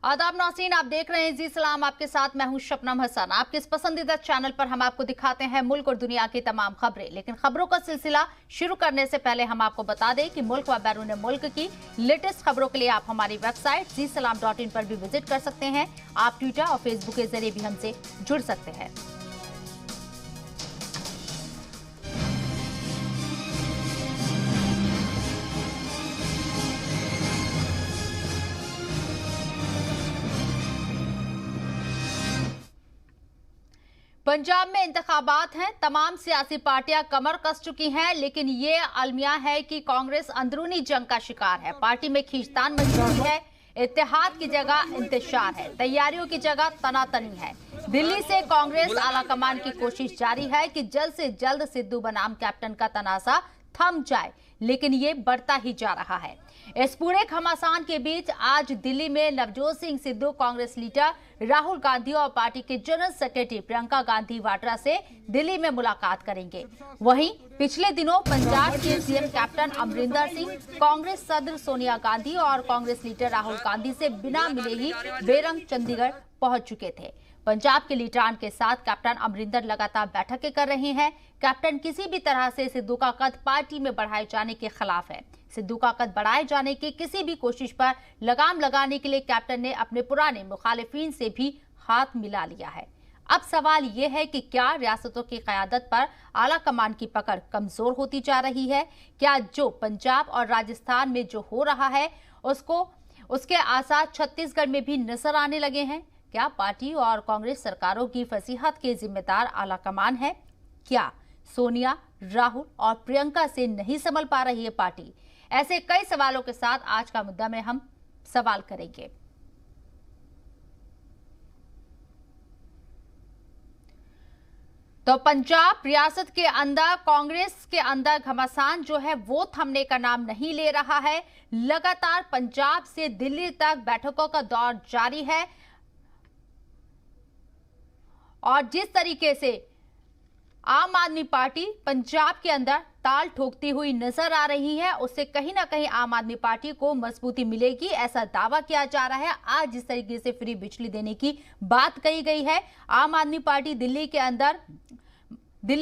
आदाब नाज़रीन, आप देख रहे हैं जी सलाम। आपके साथ मैं हूं शबनम हसन। आपके इस पसंदीदा चैनल पर हम आपको दिखाते हैं मुल्क और दुनिया की तमाम खबरें। लेकिन खबरों का सिलसिला शुरू करने से पहले हम आपको बता दें कि मुल्क व बैरून मुल्क की लेटेस्ट खबरों के लिए आप हमारी वेबसाइट GSalam.in पर भी विजिट कर सकते हैं। आप ट्विटर और फेसबुक के जरिए भी हमसे जुड़ सकते हैं। पंजाब में इंतखाबात हैं, तमाम सियासी पार्टियां कमर कस चुकी हैं, लेकिन ये अलमिया है कि कांग्रेस अंदरूनी जंग का शिकार है। पार्टी में खींचतान मच चुकी है, इत्तेहाद की जगह इंतशार है, तैयारियों की जगह तनातनी है। दिल्ली से कांग्रेस आलाकमान की कोशिश जारी है कि जल्द से जल्द सिद्धू बनाम कैप्टन का तनाजा थम जाए, लेकिन ये बढ़ता ही जा रहा है। इस पूरे घमासान के बीच आज दिल्ली में नवजोत सिंह सिद्धू कांग्रेस लीडर राहुल गांधी और पार्टी के जनरल सेक्रेटरी प्रियंका गांधी वाड्रा से दिल्ली में मुलाकात करेंगे। वहीं पिछले दिनों पंजाब के सीएम कैप्टन अमरिंदर सिंह कांग्रेस सदर सोनिया गांधी और कांग्रेस लीडर राहुल गांधी से बिना मिले ही बेरंग चंडीगढ़ पहुंच चुके थे। पंजाब के लीडरान के साथ कैप्टन अमरिंदर लगातार बैठकें कर रहे हैं। कैप्टन किसी भी तरह से सिद्धू का कद पार्टी में बढ़ाए जाने के खिलाफ है। सिद्धू का कद बढ़ाए जाने की किसी भी कोशिश पर लगाम लगाने के लिए कैप्टन ने अपने पुराने मुखालिफिन से भी हाथ मिला लिया है। अब सवाल यह है कि क्या रियासतों की क़यादत पर आला कमान की पकड़ कमजोर होती जा रही है? क्या जो पंजाब और राजस्थान में जो हो रहा है उसके आसार छत्तीसगढ़ में भी नजर आने लगे हैं? क्या पार्टी और कांग्रेस सरकारों की फसीहत के जिम्मेदार आला कमान है? क्या सोनिया, राहुल और प्रियंका से नहीं संभल पा रही है पार्टी? ऐसे कई सवालों के साथ आज का मुद्दा में हम सवाल करेंगे। तो पंजाब रियासत के अंदर कांग्रेस के अंदर घमासान जो है वो थमने का नाम नहीं ले रहा है। लगातार पंजाब से दिल्ली तक बैठकों का दौर जारी है और जिस तरीके से आम आदमी पार्टी पंजाब के अंदर ताल ठोकती हुई नजर आ रही है, उससे कहीं ना कहीं आम आदमी पार्टी को मजबूती मिलेगी, ऐसा दावा किया जा रहा है। आज जिस तरीके से फ्री बिजली देने की बात कही गई है, आम आदमी पार्टी दिल्ली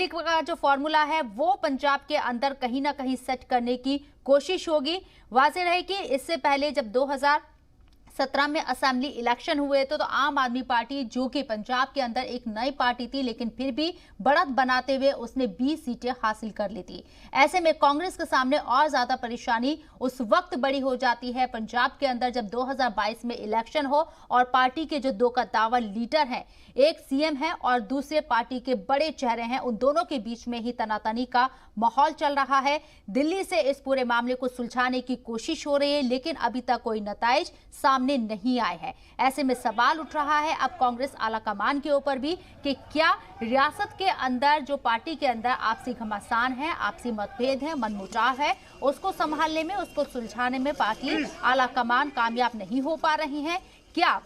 का जो फॉर्मूला है वो पंजाब के अंदर कहीं ना कहीं सेट करने की कोशिश होगी। वाज़ेह रहे कि इससे पहले जब 2017 में असेंबली इलेक्शन हुए तो आम आदमी पार्टी जो कि पंजाब के अंदर एक नई पार्टी थी, लेकिन फिर भी बढ़त बनाते हुए उसने 20 सीटें हासिल कर ली थी। ऐसे में कांग्रेस के सामने और ज्यादा परेशानी उस वक्त बड़ी हो जाती है पंजाब के अंदर जब 2022 में इलेक्शन हो और पार्टी के जो दो कद्दावर लीडर हैं, एक सीएम है और दूसरे पार्टी के बड़े चेहरे हैं, उन दोनों के बीच में ही तनातनी का माहौल चल रहा है। दिल्ली से इस पूरे मामले को सुलझाने की कोशिश हो रही है, लेकिन अभी तक कोई नताइज सामने नहीं आए हैं। ऐसे में सवाल उठ रहा है अब कांग्रेस आलाकमान के ऊपर भी कि क्या रियासत के अंदर जो पार्टी के अंदर आपसी घमासान है, आपसी मतभेद है, मनमुटाव है, उसको संभालने में, उसको सुलझाने में पार्टी आलाकमान कामयाब नहीं हो पा रही है? क्या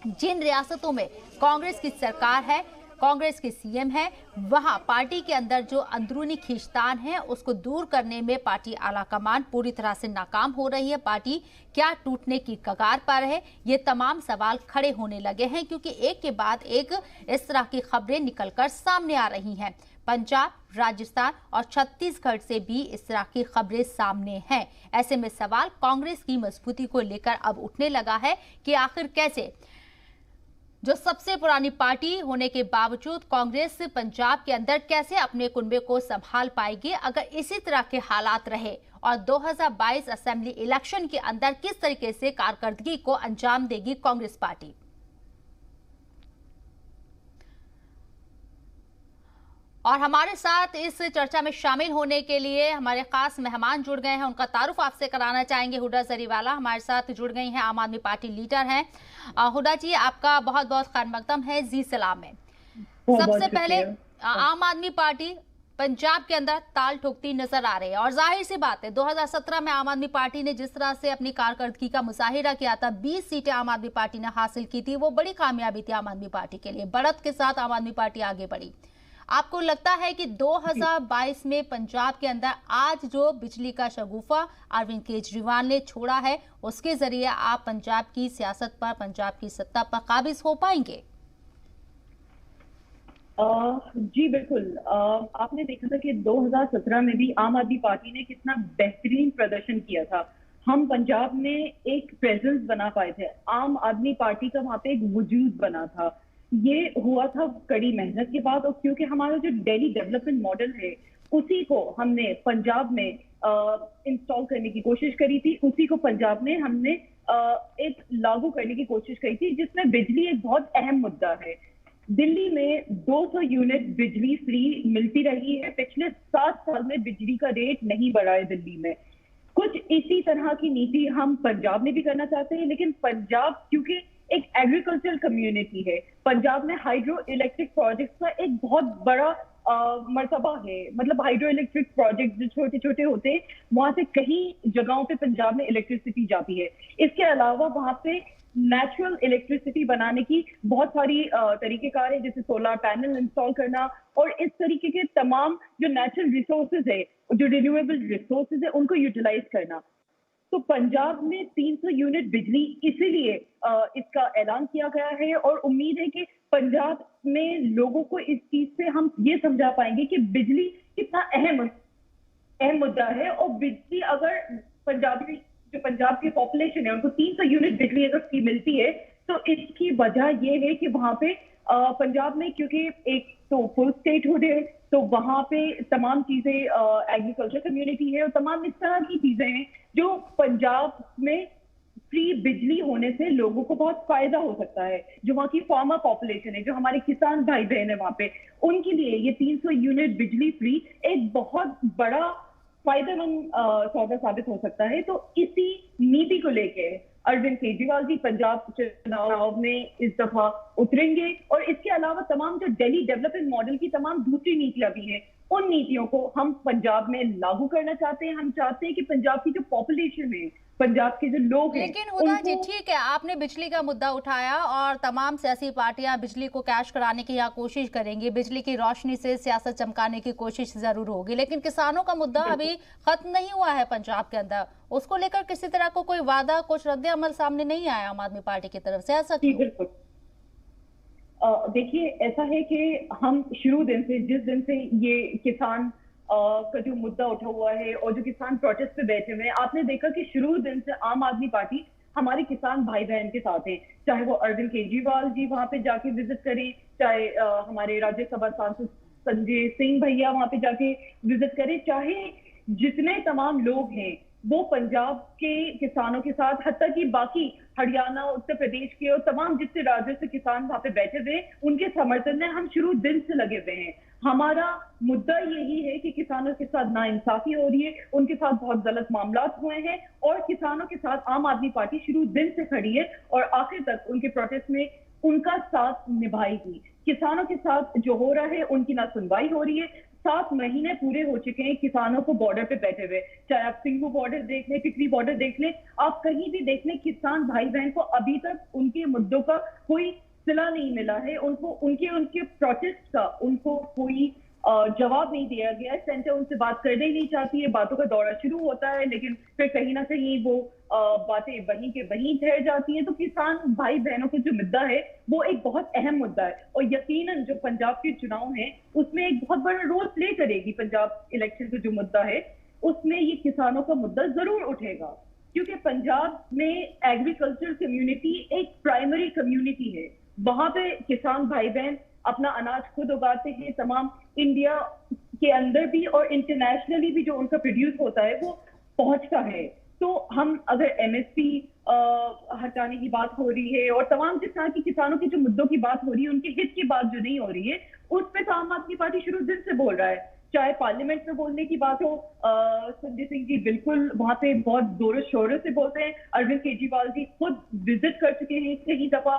जिन रियासतों में कांग्रेस की सरकार है, कांग्रेस के सीएम है, वहां पार्टी के अंदर जो अंदरूनी खींचतान है उसको दूर करने में पार्टी आलाकमान पूरी तरह से नाकाम हो रही है? पार्टी क्या टूटने की कगार पर है? ये तमाम सवाल खड़े होने लगे हैं क्योंकि एक के बाद एक इस तरह की खबरें निकलकर सामने आ रही हैं। पंजाब, राजस्थान और छत्तीसगढ़ से भी इस तरह की खबरें सामने हैं। ऐसे में सवाल कांग्रेस की मजबूती को लेकर अब उठने लगा है कि आखिर कैसे जो सबसे पुरानी पार्टी होने के बावजूद कांग्रेस पंजाब के अंदर कैसे अपने कुनबे को संभाल पाएगी अगर इसी तरह के हालात रहे और 2022 असेंबली इलेक्शन के अंदर किस तरीके से कारकर्दगी को अंजाम देगी कांग्रेस पार्टी। और हमारे साथ इस चर्चा में शामिल होने के लिए हमारे खास मेहमान जुड़ गए हैं, उनका तारुफ आपसे कराना चाहेंगे। हुडा जरीवाला हमारे साथ जुड़ गई हैं, आम आदमी पार्टी लीडर हैं। हुडा जी, आपका बहुत बहुत खैर मकदम है जी सलाम में। सबसे पहले आम आदमी पार्टी पंजाब के अंदर ताल ठोकती नजर आ रही है और जाहिर सी बात है 2017 में आम आदमी पार्टी ने जिस तरह से अपनी कारकर्दगी का मुजाहिरा किया था, 20 सीटें आम आदमी पार्टी ने हासिल की थी, वो बड़ी कामयाबी थी आम आदमी पार्टी के लिए। बढ़त के साथ आम आदमी पार्टी आगे बढ़ी। आपको लगता है कि 2022 में पंजाब के अंदर आज जो बिजली का शगुफा अरविंद केजरीवाल ने छोड़ा है, उसके जरिए आप पंजाब की सियासत पर, पंजाब की सत्ता पर काबिज हो पाएंगे? जी बिल्कुल। आपने देखा था कि 2017 में भी आम आदमी पार्टी ने कितना बेहतरीन प्रदर्शन किया था। हम पंजाब में एक प्रेजेंस बना पाए थे, आम आदमी पार्टी का वहां पे एक वजूद बना था। ये हुआ था कड़ी मेहनत के बाद, और क्योंकि हमारा जो दिल्ली डेवलपमेंट मॉडल है उसी को हमने पंजाब में इंस्टॉल करने की कोशिश करी थी, उसी को पंजाब में हमने एक लागू करने की कोशिश करी थी, जिसमें बिजली एक बहुत अहम मुद्दा है। दिल्ली में 200 यूनिट बिजली फ्री मिलती रही है, पिछले 7 साल में बिजली का रेट नहीं बढ़ा है दिल्ली में। कुछ इसी तरह की नीति हम पंजाब में भी करना चाहते हैं, लेकिन पंजाब क्योंकि एक एग्रीकल्चरल कम्युनिटी है, पंजाब में हाइड्रो इलेक्ट्रिक प्रोजेक्ट का एक बहुत बड़ा मर्तबा है। मतलब हाइड्रो इलेक्ट्रिक प्रोजेक्ट जो छोटे छोटे होते हैं, वहां से कई जगहों पे पंजाब में इलेक्ट्रिसिटी जाती है। इसके अलावा वहां पे नेचुरल इलेक्ट्रिसिटी बनाने की बहुत सारी तरीकेकार है, जैसे सोलर पैनल इंस्टॉल करना, और इस तरीके के तमाम जो नेचुरल रिसोर्सेज है, जो रिन्यूएबल रिसोर्सेज है, उनको यूटिलाइज करना। तो पंजाब में 300 यूनिट बिजली इसीलिए इसका ऐलान किया गया है, और उम्मीद है कि पंजाब में लोगों को इस चीज से हम ये समझा पाएंगे कि बिजली कितना अहम अहम मुद्दा है। और बिजली अगर पंजाब की पॉपुलेशन है उनको 300 यूनिट बिजली अगर फ्री मिलती है, तो इसकी वजह यह है कि वहां पे पंजाब में, क्योंकि एक तो फुल स्टेटहुड है, तो वहां पे तमाम चीजें एग्रीकल्चर कम्युनिटी है, और तमाम इस तरह की चीजें हैं जो पंजाब में फ्री बिजली होने से लोगों को बहुत फायदा हो सकता है। जो वहाँ की फार्मर पॉपुलेशन है, जो हमारे किसान भाई बहन है वहां पे, उनके लिए ये 300 यूनिट बिजली फ्री एक बहुत बड़ा फायदेमंद सौदा साबित हो सकता है। तो इसी नीति को लेके अरविंद केजरीवाल जी पंजाब चुनाव में इस दफा उतरेंगे, और इसके अलावा तमाम जो दिल्ली डेवलपमेंट मॉडल की तमाम दूसरी नीतियां भी हैं, उन नीतियों को हम पंजाब में लागू करना चाहते हैं। हम चाहते हैं कि पंजाब की जो पॉपुलेशन है, पंजाब के जो लोग हैं, लेकिन हुदा जी, ठीक है, आपने बिजली का मुद्दा उठाया और तमाम सियासी पार्टियां बिजली को कैश कराने की यहाँ कोशिश करेंगी, बिजली की रोशनी से सियासत चमकाने की कोशिश जरूर होगी, लेकिन किसानों का मुद्दा अभी खत्म नहीं हुआ है पंजाब के अंदर। उसको लेकर किसी तरह को कोई वादा, कुछ रद्द अमल सामने नहीं आया आम आदमी पार्टी की तरफ से, ऐसा क्यों? बिल्कुल। देखिए, ऐसा है कि हम शुरू दिन से, जिस दिन से ये किसान का जो मुद्दा उठा हुआ है और जो किसान प्रोटेस्ट पे बैठे हुए हैं, आपने देखा कि शुरू दिन से आम आदमी पार्टी हमारे किसान भाई बहन के साथ है। चाहे वो अरविंद केजरीवाल जी वहां पे जाके विजिट करें, चाहे हमारे राज्यसभा सांसद संजय सिंह भैया वहां पे जाके विजिट करें, चाहे जितने तमाम लोग हैं वो पंजाब के किसानों के साथ, हत्ता कि बाकी हरियाणा, उत्तर प्रदेश के और तमाम जितने राज्यों से किसान वहां पे बैठे हुए, उनके समर्थन में हम शुरू दिन से लगे हुए हैं। हमारा मुद्दा यही है कि किसानों के साथ नाइंसाफी हो रही है, उनके साथ बहुत गलत मामला हुए हैं, और किसानों के साथ आम आदमी पार्टी शुरू दिन से खड़ी है और आखिर तक उनके प्रोटेस्ट में उनका साथ निभाएगी। किसानों के साथ जो हो रहा है, उनकी ना सुनवाई हो रही है। 7 महीने पूरे हो चुके हैं किसानों को बॉर्डर पे बैठे हुए, चाहे आप सिंघू बॉर्डर देख लें, टिकरी बॉर्डर देख लें, आप कहीं भी देख लें, किसान भाई बहन को अभी तक उनके मुद्दों का कोई सिला नहीं मिला है। उनको उनके प्रोटेस्ट का उनको कोई जवाब नहीं दिया गया है। सेंटर उनसे बात करना ही नहीं चाहती है, बातों का दौरा शुरू होता है, लेकिन फिर कहीं ना कहीं वो बातें वहीं के वहीं ठहर जाती हैं। तो किसान भाई बहनों का जो मुद्दा है वो एक बहुत अहम मुद्दा है, और यकीनन जो पंजाब के चुनाव है उसमें एक बहुत बड़ा रोल प्ले करेगी। पंजाब इलेक्शन का जो मुद्दा है उसमें ये किसानों का मुद्दा जरूर उठेगा, क्योंकि पंजाब में एग्रीकल्चर कम्युनिटी एक प्राइमरी कम्युनिटी है। वहां पे किसान भाई बहन अपना अनाज खुद उगाते हैं। तमाम इंडिया के अंदर भी और इंटरनेशनली भी जो उनका प्रोड्यूस होता है वो पहुंचता है। तो हम अगर एमएसपी हटाने की बात हो रही है और तमाम जिस तरह की किसानों के जो मुद्दों की बात हो रही है, उनके हित की बात जो नहीं हो रही है, उस पर तो आम आदमी पार्टी शुरू दिन से बोल रहा है। चाहे पार्लियामेंट में बोलने की बात हो, संजय सिंह जी बिल्कुल वहां पे बहुत जोरों शोरों से बोलते हैं। अरविंद केजरीवाल जी खुद विजिट कर चुके हैं कई दफा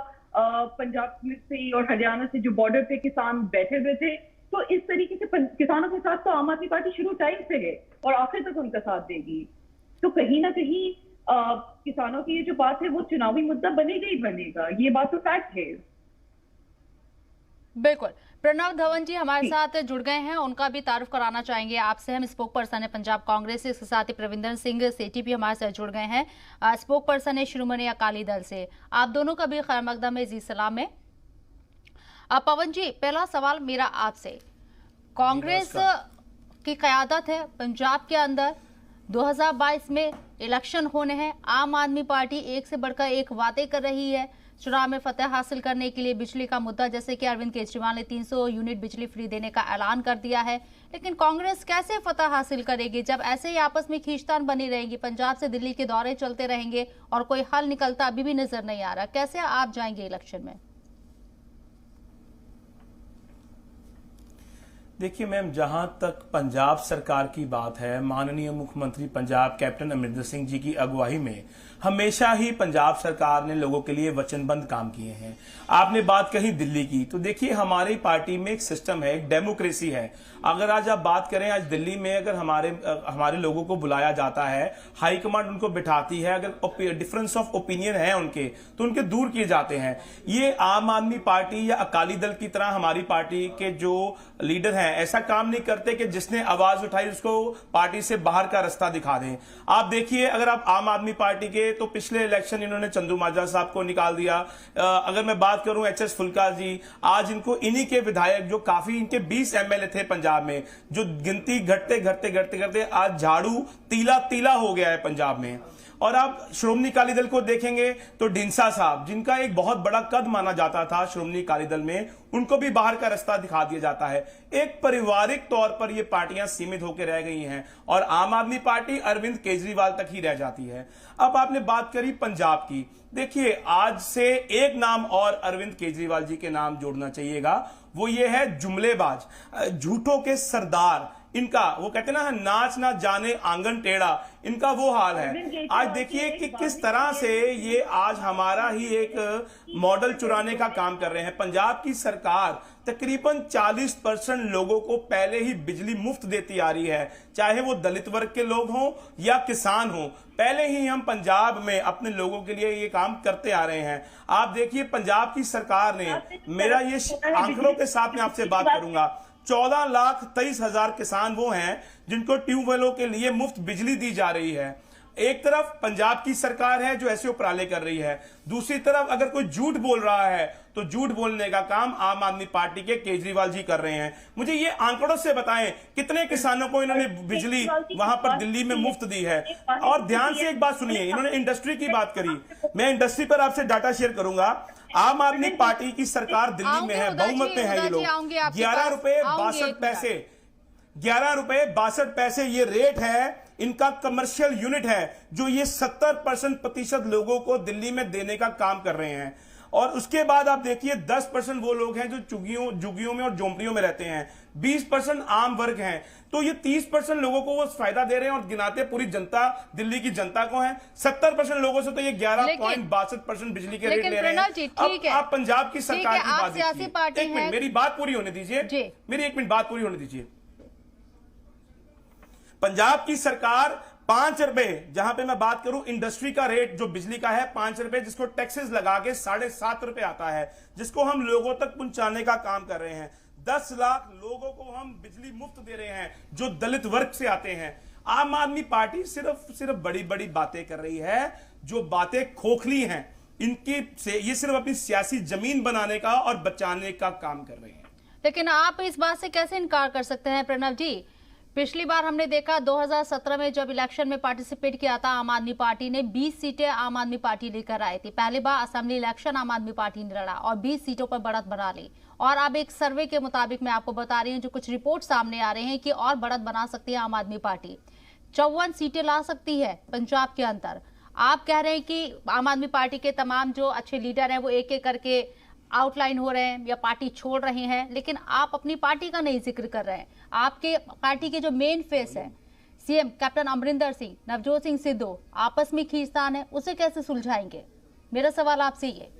पंजाब से और हरियाणा से जो बॉर्डर पे किसान बैठे हुए थे। तो इस तरीके से किसानों के साथ तो आम आदमी पार्टी शुरू टाइम से है और आखिर तक उनका साथ देगी। तो कहीं ना कहीं किसानों की ये जो बात है वो चुनावी मुद्दा बनेगा ही बनेगा, ये बात तो फैक्ट है। बिल्कुल। प्रणव धवन जी हमारे साथ जुड़ गए हैं, उनका भी तारुफ कराना चाहेंगे आपसे। हम स्पोक पर्सन है पंजाब कांग्रेस से, इसके साथ ही प्रविंदर सिंह सेठी भी हमारे साथ जुड़ गए हैं, स्पोक पर्सन है शिरोमणि अकाली दल से। आप दोनों का भी खैर मकदम है, जी सलाम है। पवन जी, पहला सवाल मेरा आपसे, कांग्रेस की क़यादत है पंजाब के अंदर, 2022 में इलेक्शन होने हैं, आम आदमी पार्टी एक से बढ़कर एक वादे कर रही है चुनाव में फतेह हासिल करने के लिए। बिजली का मुद्दा, जैसे कि अरविंद केजरीवाल ने 300 यूनिट बिजली फ्री देने का ऐलान कर दिया है, लेकिन कांग्रेस कैसे फतेह हासिल करेगी जब ऐसे ही आपस में खींचतान बनी रहेगी, पंजाब से दिल्ली के दौरे चलते रहेंगे और कोई हल निकलता अभी भी नजर नहीं आ रहा। कैसे आप जाएंगे इलेक्शन में? देखिए मैम, जहां तक पंजाब सरकार की बात है, माननीय मुख्यमंत्री पंजाब कैप्टन अमरिंदर सिंह जी की अगुवाई में हमेशा ही पंजाब सरकार ने लोगों के लिए वचनबद्ध काम किए हैं। आपने बात कही दिल्ली की, तो देखिए हमारी पार्टी में एक सिस्टम है, एक डेमोक्रेसी है। अगर आज आप बात करें, आज दिल्ली में अगर हमारे लोगों को बुलाया जाता है, हाईकमांड उनको बिठाती है, अगर डिफरेंस ऑफ ओपिनियन है उनके, तो उनके दूर किए जाते हैं। ये आम आदमी पार्टी या अकाली दल की तरह हमारी पार्टी के जो लीडर हैं ऐसा काम नहीं करते कि जिसने आवाज उठाई उसको पार्टी से बाहर का रास्ता दिखा दें। आप देखिए, अगर आप आम आदमी पार्टी के, तो पिछले इलेक्शन इन्होंने चंदू माजरा साहब को निकाल दिया। अगर मैं बात करूं एचएस फुल्का जी, आज इनको इन्हीं के विधायक, जो काफी इनके 20 एमएलए थे पंजाब में, जो गिनती घटते आज झाड़ू तीला तीला हो गया है पंजाब में। और आप श्रोमणी अकाली दल को देखेंगे तो ढींसा साहब, जिनका एक बहुत बड़ा कद माना जाता था श्रोमणी अकाली दल में, उनको भी बाहर का रास्ता दिखा दिया जाता है। एक पारिवारिक तौर पर ये पार्टियां सीमित होकर रह गई हैं और आम आदमी पार्टी अरविंद केजरीवाल तक ही रह जाती है। अब आपने बात करी पंजाब की, देखिए आज से एक नाम और अरविंद केजरीवाल जी के नाम जोड़ना चाहिएगा, वो ये है जुमलेबाज, झूठों के सरदार। इनका वो कहते ना, नाच ना जाने आंगन टेढ़ा, इनका वो हाल है। आज देखिए कि किस तरह से ये आज हमारा ही एक मॉडल चुराने का काम कर रहे हैं। पंजाब की सरकार तकरीबन 40% लोगों को पहले ही बिजली मुफ्त देती आ रही है, चाहे वो दलित वर्ग के लोग हों या किसान हों। पहले ही हम पंजाब में अपने लोगों के लिए ये काम करते आ रहे हैं। आप देखिए पंजाब की सरकार ने, मेरा ये आंकड़ों के साथ में आपसे बात करूंगा, 14,23,000 किसान वो हैं जिनको ट्यूबवेलों के लिए मुफ्त बिजली दी जा रही है। एक तरफ पंजाब की सरकार है जो ऐसे उपराले कर रही है, दूसरी तरफ अगर कोई झूठ बोल रहा है तो झूठ बोलने का काम आम आदमी पार्टी के केजरीवाल जी कर रहे हैं। मुझे ये आंकड़ों से बताएं, कितने किसानों को इन्होंने बिजली वहां पर दिल्ली में मुफ्त दी है। और ध्यान से एक बात सुनिए, इन्होंने इंडस्ट्री की बात करी, मैं इंडस्ट्री पर आपसे डाटा शेयर करूंगा। आम आदमी पार्टी की सरकार दिल्ली में है, बहुमत में है ये लोग। 11 रुपए 62 पैसे, 11 रुपए 62 पैसे ये रेट है, इनका कमर्शियल यूनिट है, जो ये 70% लोगों को दिल्ली में देने का काम कर रहे हैं। और उसके बाद आप देखिए 10% वो लोग हैं जो झुग्गियों में और झोंपड़ियों में रहते हैं, 20% आम वर्ग हैं, तो ये 30% लोगों को वो फायदा दे रहे हैं और गिनाते पूरी जनता, दिल्ली की जनता को है। 70% लोगों से तो ये 11.62% बिजली के रेट ले रहे हैं। अब आप पंजाब की सरकार की बात कीजिए, एक मिनट मेरी बात पूरी होने दीजिए, मेरी एक मिनट बात पूरी होने दीजिए। पंजाब की सरकार 5 रुपए, जहां पे मैं बात करूं इंडस्ट्री का रेट जो बिजली का है 5 रुपए, जिसको टैक्सेस लगा के 7.5 रुपए आता है, जिसको हम लोगों तक पहुंचाने का काम कर रहे हैं। 10 लाख लोगों को हम बिजली मुफ्त दे रहे हैं जो दलित वर्ग से आते हैं। आम आदमी पार्टी सिर्फ बड़ी बड़ी बातें कर रही है, जो बातें खोखली हैं, इनकी से ये सिर्फ अपनी सियासी जमीन बनाने का और बचाने का काम कर रहे हैं। लेकिन आप इस बात से कैसे इनकार कर सकते हैं प्रणव जी? पिछली बार हमने देखा 2017 में जब इलेक्शन में पार्टिसिपेट किया था आम आदमी पार्टी ने, 20 सीटें आम आदमी पार्टी लेकर आई थी। पहली बार असेंबली इलेक्शन आम आदमी पार्टी ने लड़ा और 20 सीटों पर बढ़त बना ली। और अब एक सर्वे के मुताबिक मैं आपको बता रही हूँ, जो कुछ रिपोर्ट सामने आ रहे हैं कि और बढ़त बना सकती है आम आदमी पार्टी, 54 सीटें ला सकती है पंजाब के अंदर। आप कह रहे हैं कि आम आदमी पार्टी के तमाम जो अच्छे लीडर हैं वो एक एक करके आउटलाइन हो रहे हैं या पार्टी छोड़ रहे हैं, लेकिन आप अपनी पार्टी का नहीं जिक्र कर रहे हैं। आपके पार्टी के जो मेन फेस है सीएम कैप्टन अमरिंदर सिंह, नवजोत सिंह सिद्धू, आपस में खींचतान है, उसे कैसे सुलझाएंगे? मेरा सवाल आपसे ये।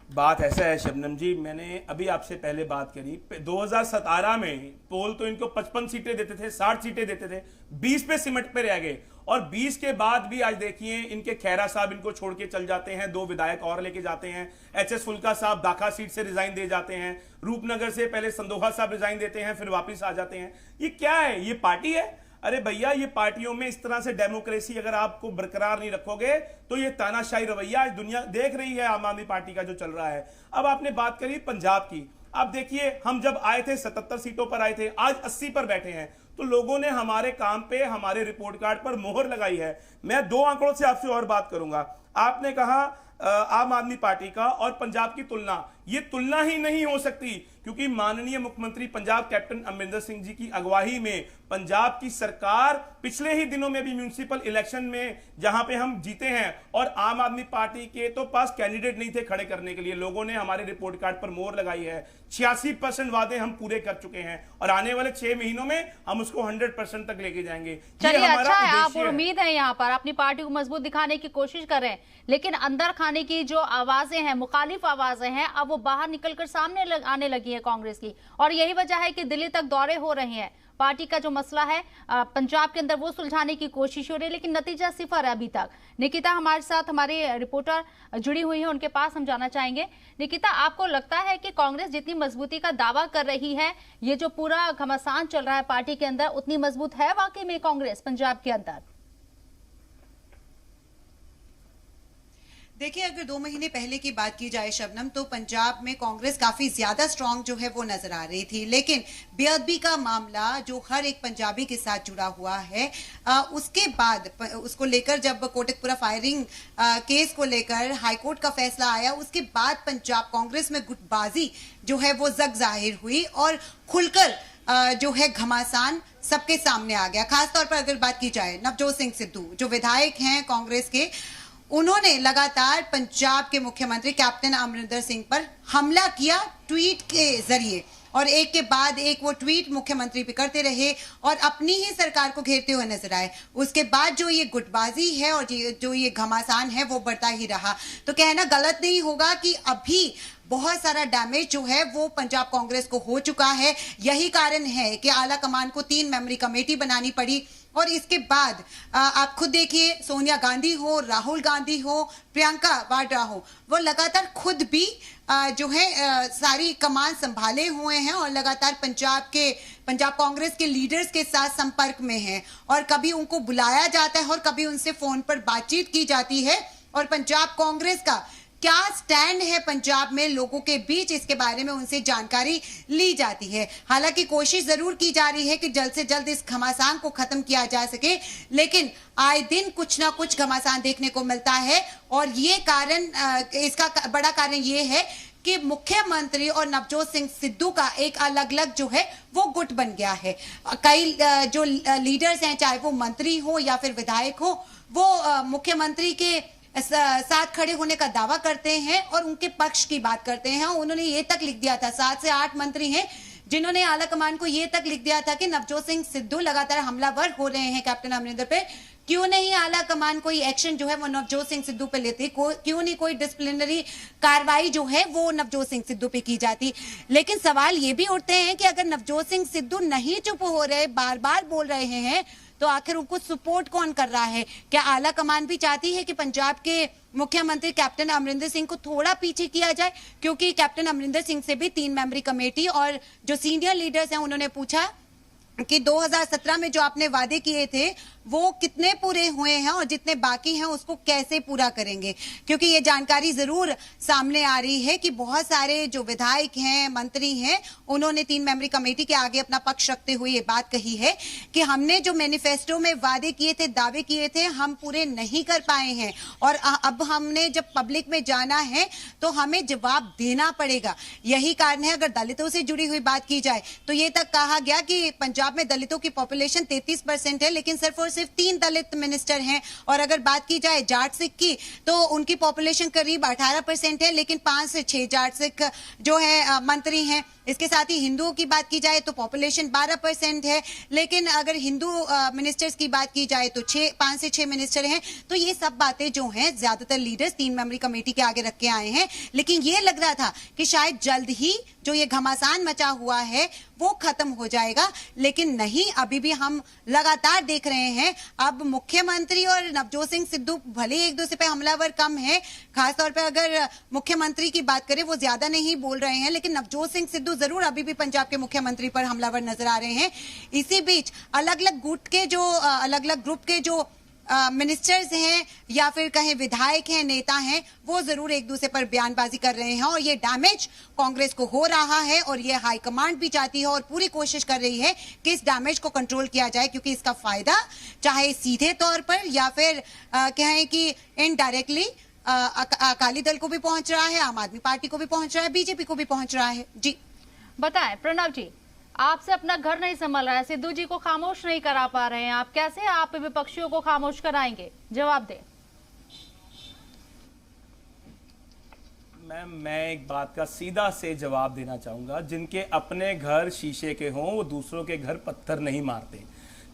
बात ऐसा है शबनम जी, मैंने अभी आपसे पहले बात करी, 2017 में पोल तो इनको 55 सीटें देते थे, 60 सीटें देते थे, 20 पे सिमट पे रह गए। और 20 के बाद भी आज देखिए इनके खैरा साहब इनको छोड़ के चल जाते हैं, 2 विधायक और लेके जाते हैं, एचएस फुल्का साहब दाखा सीट से रिजाइन दे जाते हैं, रूपनगर से पहले संदोहा साहब रिजाइन देते हैं, फिर वापिस आ जाते हैं। ये क्या है? ये पार्टी है? अरे भैया, ये पार्टियों में इस तरह से डेमोक्रेसी अगर आपको बरकरार नहीं रखोगे तो ये तानाशाही रवैया आज दुनिया देख रही है आम आदमी पार्टी का जो चल रहा है। अब आपने बात करी पंजाब की, अब देखिए हम जब आए थे 77 सीटों पर आए थे, आज 80 पर बैठे हैं, तो लोगों ने हमारे काम पे, हमारे रिपोर्ट कार्ड पर मोहर लगाई है। मैं 2 आंकड़ों से आपसे और बात करूंगा। आपने कहा आम आदमी पार्टी का और पंजाब की तुलना, ये तुलना ही नहीं हो सकती, क्योंकि माननीय मुख्यमंत्री पंजाब कैप्टन अमरिंदर सिंह जी की अगुवाई में पंजाब की सरकार पिछले ही दिनों में भी म्युनिसिपल इलेक्शन में जहां पे हम जीते हैं, और आम आदमी पार्टी के तो पास कैंडिडेट नहीं थे खड़े करने के लिए, लोगों ने हमारे रिपोर्ट कार्ड पर मोहर लगाई है। 86% वादे हम पूरे कर चुके हैं और आने वाले 6 महीनों में हम उसको 100% तक लेके जाएंगे। चलिए, अच्छा है, आप उम्मीद है यहाँ पर अपनी पार्टी को मजबूत दिखाने की कोशिश कर रहे हैं, लेकिन अंदर खाने की जो आवाजें हैं, मुखालिफ आवाजें हैं, अब वो बाहर निकलकर सामने आने लगी है कांग्रेस की, और यही वजह है कि दिल्ली तक दौरे हो रहे हैं। पार्टी का जो मसला है पंजाब के अंदर वो सुलझाने की कोशिश हो रही है, लेकिन नतीजा सिफर है अभी तक। निकिता हमारे साथ, हमारे रिपोर्टर जुड़ी हुई है, उनके पास हम जाना चाहेंगे। निकिता, आपको लगता है कि कांग्रेस जितनी मजबूती का दावा कर रही है, ये जो पूरा घमासान चल रहा है पार्टी के अंदर, उतनी मजबूत है वाकई में कांग्रेस पंजाब के अंदर? देखिए, अगर 2 महीने पहले की बात की जाए शबनम, तो पंजाब में कांग्रेस काफी ज्यादा स्ट्रांग जो है वो नजर आ रही थी, लेकिन बेअदबी का मामला जो हर एक पंजाबी के साथ जुड़ा हुआ है, उसके बाद उसको लेकर जब कोटकपुरा फायरिंग केस को लेकर हाईकोर्ट का फैसला आया, उसके बाद पंजाब कांग्रेस में गुटबाजी जो है वो जग जाहिर हुई और खुलकर जो है घमासान सबके सामने आ गया। खासतौर पर अगर बात की जाए नवजोत सिंह सिद्धू जो विधायक हैं कांग्रेस के, उन्होंने लगातार पंजाब के मुख्यमंत्री कैप्टन अमरिंदर सिंह पर हमला किया ट्वीट के जरिए, और एक के बाद एक वो ट्वीट मुख्यमंत्री पे करते रहे और अपनी ही सरकार को घेरते हुए नजर आए। उसके बाद जो ये गुटबाजी है और जो ये घमासान है वो बढ़ता ही रहा। तो कहना गलत नहीं होगा कि अभी बहुत सारा डैमेज जो है वो पंजाब कांग्रेस को हो चुका है। यही कारण है कि आला कमान को 3 मेंबरी कमेटी बनानी पड़ी, और इसके बाद आप खुद देखिए, सोनिया गांधी हो, राहुल गांधी हो, प्रियंका वाड्रा हो, वो लगातार खुद भी जो है सारी कमान संभाले हुए हैं और लगातार पंजाब कांग्रेस के लीडर्स के साथ संपर्क में हैं, और कभी उनको बुलाया जाता है और कभी उनसे फोन पर बातचीत की जाती है। और पंजाब कांग्रेस का क्या स्टैंड है पंजाब में लोगों के बीच, इसके बारे में उनसे जानकारी ली जाती है। हालांकि कोशिश जरूर की जा रही है कि जल्द से जल्द इस घमासान को खत्म किया जा सके, लेकिन आए दिन कुछ ना कुछ घमासान देखने को मिलता है, और ये कारण, इसका बड़ा कारण ये है कि मुख्यमंत्री और नवजोत सिंह सिद्धू का एक अलग अलग जो है वो गुट बन गया है। कई जो लीडर्स हैं, चाहे वो मंत्री हो या फिर विधायक हो, वो मुख्यमंत्री के साथ खड़े होने का दावा करते हैं और उनके पक्ष की बात करते हैं। उन्होंने ये तक लिख दिया था, 7 से 8 मंत्री हैं जिन्होंने आला कमान को ये तक लिख दिया था कि नवजोत सिंह सिद्धू लगातार हमलावर हो रहे हैं कैप्टन अमरिंदर पे, क्यों नहीं आला कमान कोई एक्शन जो है वो नवजोत सिंह सिद्धू पे लेते, क्यों नहीं कोई डिसिप्लिनरी कार्रवाई जो है वो नवजोत सिंह सिद्धू पे की जाती। लेकिन सवाल ये भी उठते हैं कि अगर नवजोत सिंह सिद्धू नहीं चुप हो रहे, बार बार बोल रहे हैं, तो आखिर उनको सपोर्ट कौन कर रहा है? क्या आला कमान भी चाहती है कि पंजाब के मुख्यमंत्री कैप्टन अमरिंदर सिंह को थोड़ा पीछे किया जाए? क्योंकि कैप्टन अमरिंदर सिंह से भी 3 मेंबरी कमेटी और जो सीनियर लीडर्स हैं उन्होंने पूछा कि 2017 में जो आपने वादे किए थे वो कितने पूरे हुए हैं और जितने बाकी हैं उसको कैसे पूरा करेंगे। क्योंकि ये जानकारी जरूर सामने आ रही है कि बहुत सारे जो विधायक हैं, मंत्री हैं, उन्होंने 3 मेंबरी कमेटी के आगे अपना पक्ष रखते हुए ये बात कही है कि हमने जो मैनिफेस्टो में वादे किए थे, दावे किए थे, हम पूरे नहीं कर पाए हैं, और अब हमने जब पब्लिक में जाना है तो हमें जवाब देना पड़ेगा। यही कारण है, अगर दलितों से जुड़ी हुई बात की जाए तो ये तक कहा गया कि पंजाब में दलितों की पॉपुलेशन 33% है, लेकिन सिर्फ और सिर्फ 3 दलित मिनिस्टर हैं। और अगर बात की जाए जाट सिख की तो उनकी पॉपुलेशन करीब 18% है, लेकिन 5 से 6 जाट सिख जो है मंत्री हैं। इसके साथ ही हिंदुओं की बात की जाए तो पॉपुलेशन 12% है, लेकिन अगर हिंदू मिनिस्टर्स की बात की जाए तो 5 से 6 मिनिस्टर हैं। तो ये सब बातें जो हैं ज्यादातर लीडर्स 3 मेंबरी कमेटी के आगे रख के आए हैं। लेकिन ये लग रहा था कि शायद जल्द ही जो ये घमासान मचा हुआ है वो खत्म हो जाएगा, लेकिन नहीं, अभी भी हम लगातार देख रहे हैं। अब मुख्यमंत्री और नवजोत सिंह सिद्धू भले एक दूसरे पे हमलावर कम है, खासतौर पे अगर मुख्यमंत्री की बात करें वो ज्यादा नहीं बोल रहे हैं, लेकिन नवजोत सिंह सिद्धू जरूर अभी भी पंजाब के मुख्यमंत्री पर हमलावर नजर आ रहे हैं। इसी बीच अलग अलग गुट के जो अलग अलग ग्रुप के जो मिनिस्टर्स हैं या फिर कहें विधायक हैं, नेता हैं, वो जरूर एक दूसरे पर बयानबाजी कर रहे हैं और ये डैमेज कांग्रेस को हो रहा है और ये हाईकमांड भी चाहती है और पूरी कोशिश कर रही है कि इस डैमेज को कंट्रोल किया जाए, क्योंकि इसका फायदा चाहे सीधे तौर पर या फिर कहें कि इनडायरेक्टली अकाली दल को भी पहुंच रहा है, आम आदमी पार्टी को भी पहुंच रहा है, बीजेपी को भी पहुंच रहा है। जी बताएं प्रणव जी, आपसे अपना घर नहीं संभल रहा है, सिद्धू जी को खामोश नहीं करा पा रहे हैं, आप कैसे आप विपक्षियों को खामोश कराएंगे? जवाब दें। मैं एक बात का सीधा से जवाब देना चाहूंगा। जिनके अपने घर शीशे के हों वो दूसरों के घर पत्थर नहीं मारते।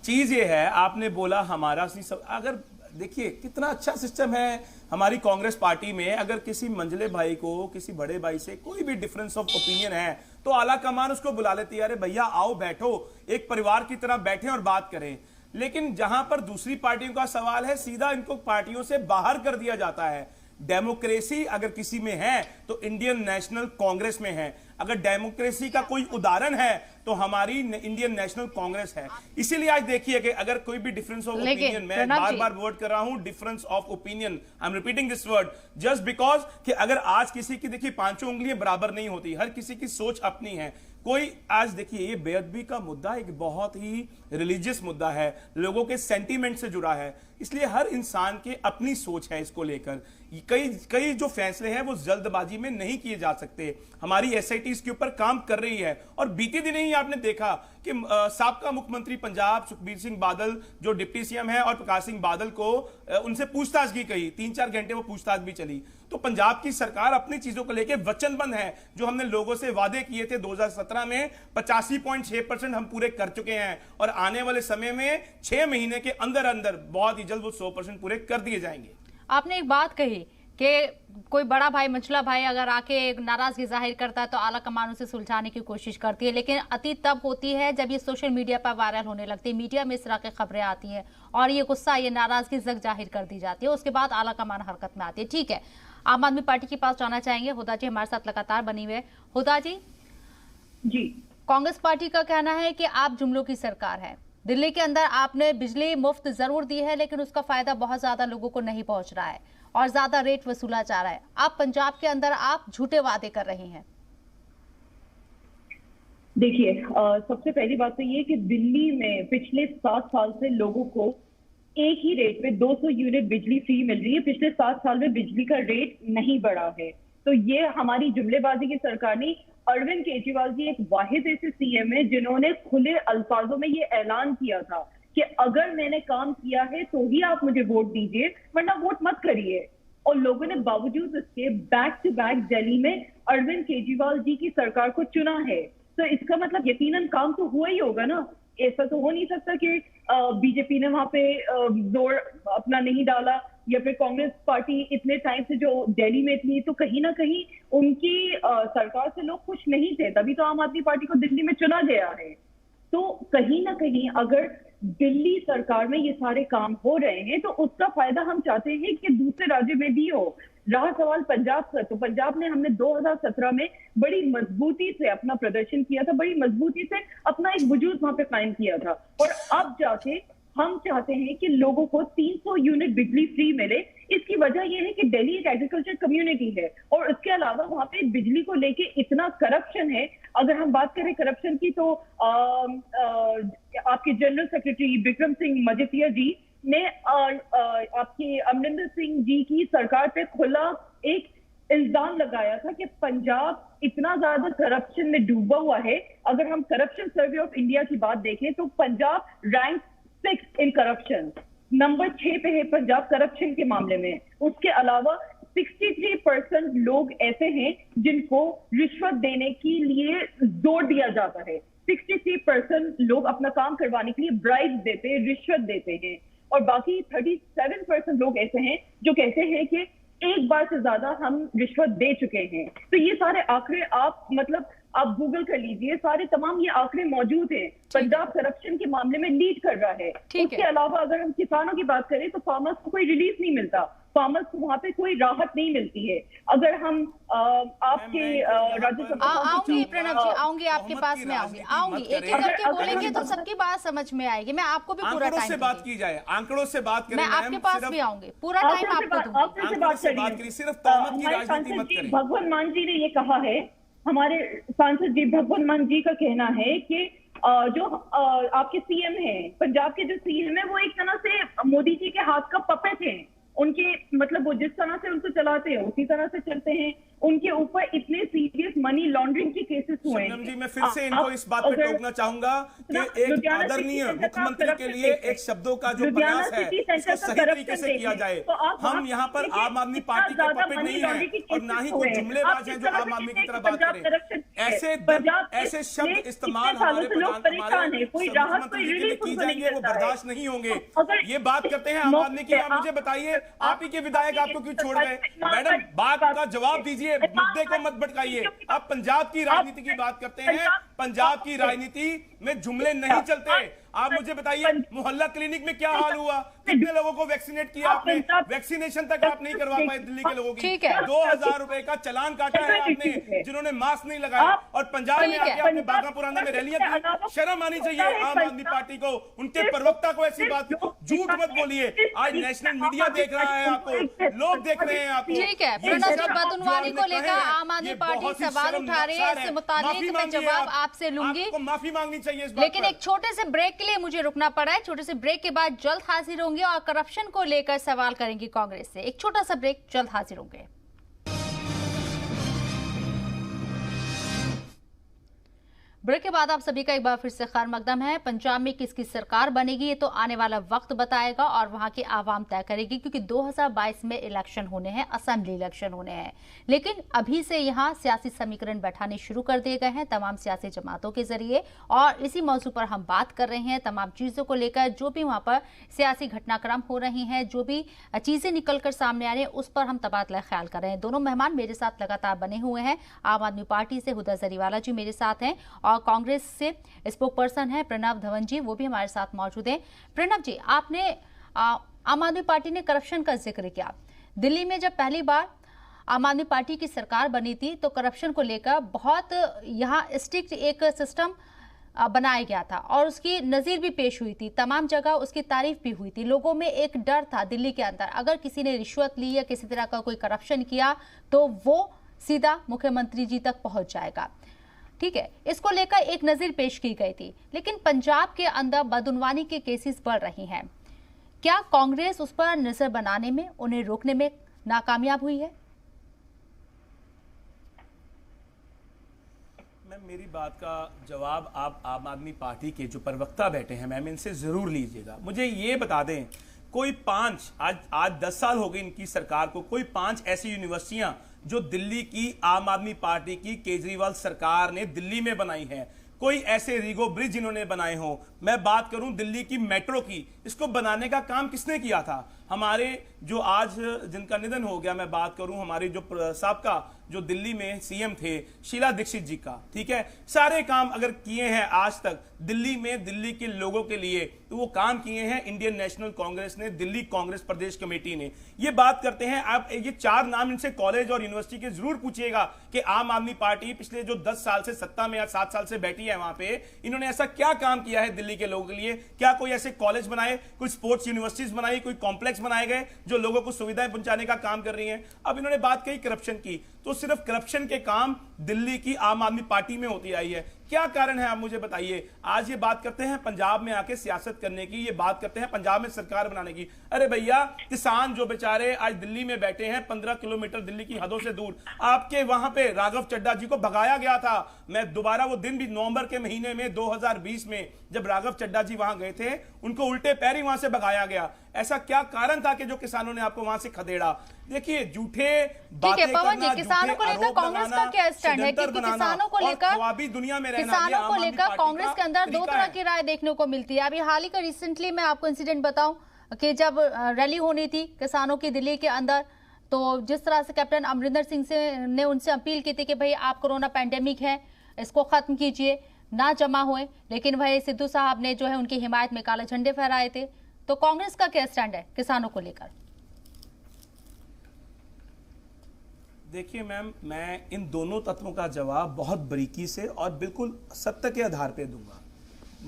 चीज ये है, आपने बोला हमारा सब, अगर देखिए कितना अच्छा सिस्टम है हमारी कांग्रेस पार्टी में। अगर किसी मंझले भाई को किसी बड़े भाई से कोई भी डिफरेंस ऑफ ओपिनियन है तो आला कमान उसको बुला लेती है, अरे भैया आओ बैठो, एक परिवार की तरह बैठे और बात करें। लेकिन जहां पर दूसरी पार्टियों का सवाल है, सीधा इनको पार्टियों से बाहर कर दिया जाता है। डेमोक्रेसी अगर किसी में है तो इंडियन नेशनल कांग्रेस में है। अगर डेमोक्रेसी का कोई उदाहरण है तो हमारी इंडियन नेशनल कांग्रेस है। इसीलिए आज देखिए कि अगर कोई भी डिफरेंस ऑफ ओपिनियन, मैं बार बार वर्ड कर रहा हूं difference of opinion, I am repeating this word just because कि अगर आज किसी की देखिए पांचों उंगलियां बराबर नहीं होती, हर किसी की सोच अपनी है। कोई आज देखिए ये बेअदबी का मुद्दा एक बहुत ही रिलीजियस मुद्दा है, लोगों के सेंटीमेंट से जुड़ा है, इसलिए हर इंसान के अपनी सोच है इसको लेकर। कई जो फैसले हैं वो जल्दबाजी में नहीं किए जा सकते। हमारी एसआईटी इसके ऊपर काम कर रही है और बीते दिन ही आपने देखा कि साबका मुख्यमंत्री पंजाब सुखबीर सिंह बादल जो डिप्टी सीएम है और प्रकाश सिंह बादल को उनसे पूछताछ की गई, 3-4 घंटे वो पूछताछ भी चली। तो पंजाब की सरकार अपनी चीजों को लेकर वचनबद्ध है। जो हमने लोगों से वादे किए थे 2017 में 85.6% हम पूरे कर चुके हैं और आने वाले समय में 6 महीने के अंदर अंदर बहुत ही जल्द वो 100% पूरे कर दिए जाएंगे। आपने एक बात कही कि कोई बड़ा भाई मंझला भाई अगर आके नाराजगी जाहिर करता है तो आला कमान उसे सुलझाने की कोशिश करती है, लेकिन अतीत तब होती है जब ये सोशल मीडिया पर वायरल होने लगती है, मीडिया में इस तरह की खबरें आती हैं और ये गुस्सा, ये नाराजगी जग जाहिर कर दी जाती है, उसके बाद आला कमान हरकत में आती है। ठीक है, आम आदमी पार्टी के पास जाना चाहेंगे, हुदा जी हमारे साथ लगातार बनी हुए। हुदा जी, कांग्रेस पार्टी का कहना है कि आप जुमलों की सरकार है, दिल्ली के अंदर आपने बिजली मुफ्त जरूर दी है लेकिन उसका फायदा बहुत ज्यादा लोगों को नहीं पहुंच रहा है और ज्यादा रेट वसूला जा रहा है। आप पंजाब के अंदर आप झूठे वादे कर रही हैं। देखिए, सबसे पहली बात तो ये कि दिल्ली में पिछले 7 साल से लोगों को एक ही रेट पे 200 यूनिट बिजली फ्री मिल रही है। पिछले 7 साल में बिजली का रेट नहीं बढ़ा है। तो ये हमारी जुमलेबाजी की सरकार नहीं, अरविंद केजरीवाल जी एक वाहिद ऐसे सीएम है जिन्होंने खुले अल्फाजों में ये ऐलान किया था कि अगर मैंने काम किया है तो ही आप मुझे वोट दीजिए, वरना वोट मत करिए। और लोगों ने बावजूद इसके बैक टू बैक दिल्ली में अरविंद केजरीवाल जी की सरकार को चुना है। तो इसका मतलब यकीनन काम तो हुआ ही होगा ना। ऐसा तो हो नहीं सकता कि बीजेपी ने वहां पे जोर अपना नहीं डाला या फिर कांग्रेस पार्टी इतने टाइम से जो दिल्ली में थी तो कहीं ना कहीं उनकी सरकार से लोग खुश नहीं थे, तभी तो आम आदमी पार्टी को दिल्ली में चुना गया है। तो कहीं ना कहीं अगर दिल्ली सरकार में ये सारे काम हो रहे हैं तो उसका फायदा हम चाहते हैं कि दूसरे राज्य में भी हो। रहा सवाल पंजाब का, तो पंजाब ने हमने 2017 में बड़ी मजबूती से अपना प्रदर्शन किया था, बड़ी मजबूती से अपना एक वजूद वहां पे कायम किया था और अब जाके हम चाहते हैं कि लोगों को 300 यूनिट बिजली फ्री मिले। इसकी वजह यह है कि दिल्ली एक एग्रीकल्चर कम्युनिटी है और उसके अलावा वहां पे बिजली को लेके इतना करप्शन है। अगर हम बात करें करप्शन की तो आपके जनरल सेक्रेटरी विक्रम सिंह मजीठिया जी ने आपके अमरिंदर सिंह जी की सरकार पे खुला एक इल्जाम लगाया था कि पंजाब इतना ज्यादा करप्शन में डूबा हुआ है। अगर हम करप्शन सर्वे ऑफ इंडिया की बात देखें तो Punjab rank 6 in corruption, number 6 पे है पंजाब करप्शन के मामले में। उसके अलावा 63% लोग ऐसे हैं जिनको रिश्वत देने के लिए जोर दिया जाता है। 63% लोग अपना काम करवाने के लिए ब्राइब देते हैं, रिश्वत देते हैं, और बाकी 37% लोग ऐसे हैं जो कहते हैं कि एक बार से ज्यादा हम रिश्वत दे चुके हैं। तो ये सारे आंकड़े आप गूगल कर लीजिए, सारे तमाम ये आंकड़े मौजूद हैं। पंजाब करप्शन के मामले में लीड कर रहा है। उसके अलावा अगर हम किसानों की बात करें तो फार्मर्स को कोई रिलीफ नहीं मिलता, फार्मर्स को वहां पे कोई राहत नहीं मिलती है। अगर हम आपके राज्यसभा आऊंगी प्रणब जी, आऊंगी आपके पास में, आऊंगी एक एक करके बोलेंगे तो सबकी बात समझ में आएगी। मैं आपको भी पूरा टाइम से बात की जाए, आंकड़ों से बात करें, मैं आपके पास भी आऊंगी, पूरा टाइम आपको दूंगी। सिर्फ तहमत की राजनीति मत करें। भगवंत मान जी ने ये कहा है, हमारे सांसद जी भगवंत मान जी का कहना है कि जो आपके सीएम हैं, पंजाब के जो सीएम है, वो एक तरह से मोदी जी के हाथ का पपेट है। उनके वो जिस तरह से उनको चलाते हैं उसी तरह से चलते हैं। उनके ऊपर इतने सीरियस मनी लॉन्ड्रिंग के केसेस हुए हैं। जी, मैं फिर से इनको इस बात पे टोकना चाहूंगा कि एक आदरणीय मुख्यमंत्री के लिए एक शब्दों का जो प्रयास है इसको सही तरीके से किया जाए। हम यहाँ पर आम आदमी पार्टी के पपेट नहीं है और ना ही कोई जुमलेबाज हैं जो आम आदमी की तरह बात करें। ऐसे शब्द इस्तेमाल हमारे मुख्यमंत्री के लिए की जाएंगे, वो बर्दाश्त नहीं होंगे। ये बात करते हैं आम आदमी की। आप मुझे बताइए, आप ही के विधायक आपको क्यों छोड़ गए? मैडम, बात का जवाब दीजिए, मुद्दे को मत भटकाइए। अब पंजाब की राजनीति की बात करते हैं। पंजाब की राजनीति में जुमले नहीं चलते। आप मुझे बताइए, मोहल्ला क्लिनिक में क्या हाल हुआ? कितने लोगों को वैक्सीनेट किया आपने? वैक्सीनेशन तक आप नहीं करवा पाए दिल्ली के लोगों की। 2000 रुपए का चालान काटा है आपने, जिन्होंने मास्क नहीं लगाया, और पंजाब में आके आपने बाघापुराना में रैलियां की। शर्म आनी चाहिए आम आदमी पार्टी को, उनके प्रवक्ता को ऐसी बात। झूठ मत बोलिए, आज नेशनल मीडिया देख रहा है आपको, लोग देख रहे हैं आपको। ठीक है, प्रणब बदनवानी को लेकर आम आदमी पार्टी सवाल उठा रही है, इससे मुतालिक मैं जवाब आपसे लूंगी। माफी मांगनी चाहिए, लेकिन एक छोटे से ब्रेक के लिए मुझे रुकना पड़ा है। छोटे से ब्रेक के बाद जल्द हाजिर होंगे और करप्शन को लेकर सवाल करेंगे कांग्रेस से। एक छोटा सा ब्रेक, जल्द हाजिर होंगे। ब्रेक के बाद आप सभी का एक बार फिर से खैर मकदम है। पंजाब में किसकी सरकार बनेगी ये तो आने वाला वक्त बताएगा और वहां की आवाम तय करेगी, क्योंकि 2022 में इलेक्शन होने हैं, असेंबली इलेक्शन होने हैं। लेकिन अभी से यहां सियासी समीकरण बैठाने शुरू कर दिए गए हैं तमाम सियासी जमातों के जरिए, और इसी मौजू पर हम बात कर रहे हैं। तमाम चीजों को लेकर जो भी वहां पर सियासी घटनाक्रम हो रही हैं, जो भी चीजें निकलकर सामने आ रही हैं, उस पर हम तबादला ख्याल कर रहे हैं। दोनों मेहमान मेरे साथ लगातार बने हुए हैं। आम आदमी पार्टी से हुदा जरीवाला जी मेरे साथ हैं और कांग्रेस से स्पोक पर्सन है प्रणब धवन जी, वो भी हमारे साथ मौजूद हैं। प्रणब जी, आपने आम आदमी पार्टी ने करप्शन का जिक्र किया। दिल्ली में जब पहली बार आम आदमी पार्टी की सरकार बनी थी तो करप्शन को लेकर बहुत यहाँ स्ट्रिक्ट एक सिस्टम बनाया गया था और उसकी नज़ीर भी पेश हुई थी। तमाम जगह उसकी तारीफ भी हुई थी। लोगों में एक डर था दिल्ली के अंदर, अगर किसी ने रिश्वत ली या किसी तरह का कोई करप्शन किया तो वो सीधा मुख्यमंत्री जी तक पहुंच जाएगा। ठीक है, इसको लेकर एक नज़ीर पेश की गई थी। लेकिन पंजाब के अंदर बदउनवानी के केसेस बढ़ रही हैं। क्या कांग्रेस उस पर नजर बनाने में, उन्हें रोकने में नाकामयाब हुई है? मेरी बात का जवाब आप आम आदमी पार्टी के जो प्रवक्ता बैठे हैं मैम, इनसे जरूर लीजिएगा। मुझे ये बता दें, कोई 5 आज 10 साल हो गए इनकी सरकार को, कोई 5 ऐसी यूनिवर्सिटियां जो दिल्ली की आम आदमी पार्टी की केजरीवाल सरकार ने दिल्ली में बनाई है, कोई ऐसे रीगो ब्रिज इन्होंने बनाए हो। मैं बात करूं दिल्ली की मेट्रो की, इसको बनाने का काम किसने किया था? हमारे जो आज जिनका निधन हो गया, मैं बात करूं हमारे जो साबका जो दिल्ली में सीएम थे शीला दीक्षित जी का। ठीक है, सारे काम अगर किए हैं आज तक दिल्ली में दिल्ली के लोगों के लिए, तो वो काम किए हैं इंडियन नेशनल कांग्रेस ने, दिल्ली कांग्रेस प्रदेश कमेटी ने। ये बात करते हैं आप, ये 4 नाम इनसे कॉलेज और यूनिवर्सिटी के जरूर पूछिएगा कि आम आदमी पार्टी पिछले जो 10 साल से सत्ता में या 7 साल से बैठी है वहां पे, इन्होंने ऐसा क्या काम किया है दिल्ली के लोगों के लिए? क्या कोई ऐसे कॉलेज बनाए, कोई स्पोर्ट्स यूनिवर्सिटीज बनाई, कोई कॉम्प्लेक्स बनाए गए जो लोगों को सुविधाएं पहुंचाने का काम कर रही हैं? अब इन्होंने बात कही करप्शन की, तो सिर्फ करप्शन के काम दिल्ली की आम आदमी पार्टी में होती आई है। क्या कारण है आप मुझे बताइए? आज ये बात करते हैं पंजाब में आके सियासत करने की, ये बात करते हैं पंजाब में सरकार बनाने की। अरे भैया, किसान जो बेचारे आज दिल्ली में बैठे हैं 15 किलोमीटर दिल्ली की हदों से दूर, आपके वहां पे राघव चड्ढा जी को भगाया गया था। मैं दोबारा वो दिन भी नवंबर के महीने में 2020 में जब राघव चड्ढा जी वहां गए थे, उनको उल्टे पैर ही वहां से भगाया गया। ऐसा क्या कारण था कि जो किसानों ने आपको वहां से खदेड़ा? देखिए, झूठे ठीक है पवन जी, किसानों को लेकर कांग्रेस का क्या स्टैंड है? क्योंकि किसानों को लेकर दुनिया में किसानों को लेकर कांग्रेस के अंदर दो तरह की राय देखने को मिलती है। अभी हाल ही का रिसेंटली मैं आपको इंसिडेंट बताऊं कि जब रैली होनी थी किसानों की दिल्ली के अंदर, तो जिस तरह से कैप्टन अमरिंदर सिंह ने उनसे अपील की थी कि भाई आप कोरोना पैंडेमिक है, इसको खत्म कीजिए, ना जमा हुए, लेकिन भाई सिद्धू साहब ने जो है उनकी हिमायत में काले झंडे फहराए थे। तो कांग्रेस का क्या स्टैंड है किसानों को लेकर? देखिए मैम, मैं इन दोनों तत्वों का जवाब बहुत बारीकी से और बिल्कुल सत्य के आधार पे दूंगा।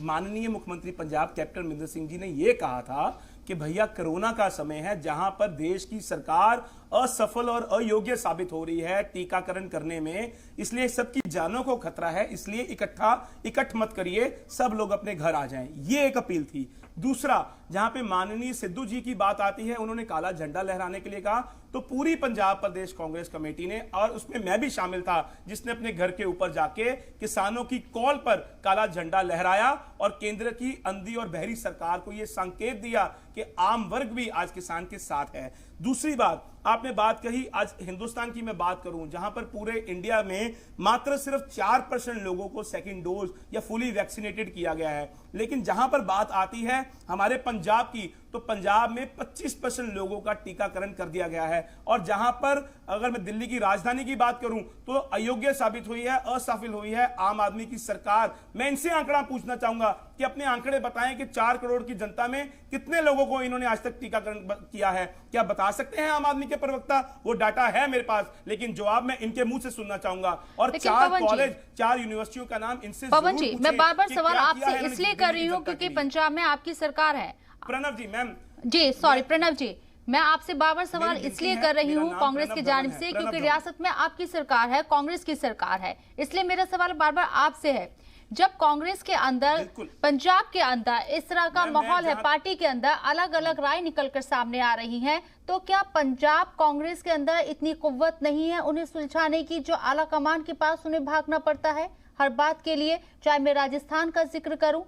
माननीय मुख्यमंत्री पंजाब कैप्टन अमरिंदर सिंह जी ने यह कहा था कि भैया कोरोना का समय है, जहां पर देश की सरकार असफल और अयोग्य साबित हो रही है टीकाकरण करने में, इसलिए सबकी जानों को खतरा है, इसलिए इकट्ठ मत करिए, सब लोग अपने घर आ जाएं। ये एक अपील थी। दूसरा, जहां पे माननीय सिद्धू जी की बात आती है, उन्होंने काला झंडा लहराने के लिए कहा, तो पूरी पंजाब प्रदेश कांग्रेस कमेटी ने, और उसमें मैं भी शामिल था, जिसने अपने घर के ऊपर जाके किसानों की कॉल पर काला झंडा लहराया और केंद्र की अंधी और बहरी सरकार को यह संकेत दिया कि आम वर्ग भी आज किसान के साथ है। दूसरी बात, आपने बात कही, आज हिंदुस्तान की मैं बात करूं, जहां पर पूरे इंडिया में मात्र सिर्फ 4% लोगों को सेकंड डोज या फुली वैक्सीनेटेड किया गया है, लेकिन जहां पर बात आती है हमारे पंजाब की, तो पंजाब में 25% लोगों का टीकाकरण कर दिया गया है। और जहां पर अगर मैं दिल्ली की राजधानी की बात करूं तो अयोग्य साबित हुई है, असफल हुई है आम आदमी की सरकार। मैं इनसे आंकड़ा पूछना चाहूंगा कि अपने आंकड़े बताएं कि 4 करोड़ की जनता में कितने लोगों को इन्होंने आज तक टीकाकरण किया है? क्या बता सकते हैं आम आदमी के प्रवक्ता? वो डाटा है मेरे पास, लेकिन जवाब मैं इनके मुंह से सुनना चाहूंगा। और 4 कॉलेज, 4 यूनिवर्सिटियों का नाम इनसे पवन जी, मैं बार बार सवाल आपसे इसलिए कर रही हूँ क्योंकि पंजाब में आपकी सरकार है। प्रणव जी, मैम जी सॉरी प्रणव जी, मैं आपसे बार सवाल इसलिए कर रही हूँ कांग्रेस की जानिब से क्योंकि रियासत में आपकी सरकार है, कांग्रेस की सरकार है, इसलिए मेरा सवाल बार बार आपसे है। जब कांग्रेस के अंदर, पंजाब के अंदर इस तरह का माहौल है, पार्टी के अंदर अलग अलग राय निकलकर सामने आ रही हैं, तो क्या पंजाब कांग्रेस के अंदर इतनी कुव्वत नहीं है उन्हें सुलझाने की, जो आला कमान के पास उन्हें भागना पड़ता है हर बात के लिए? चाहे मैं राजस्थान का जिक्र करूं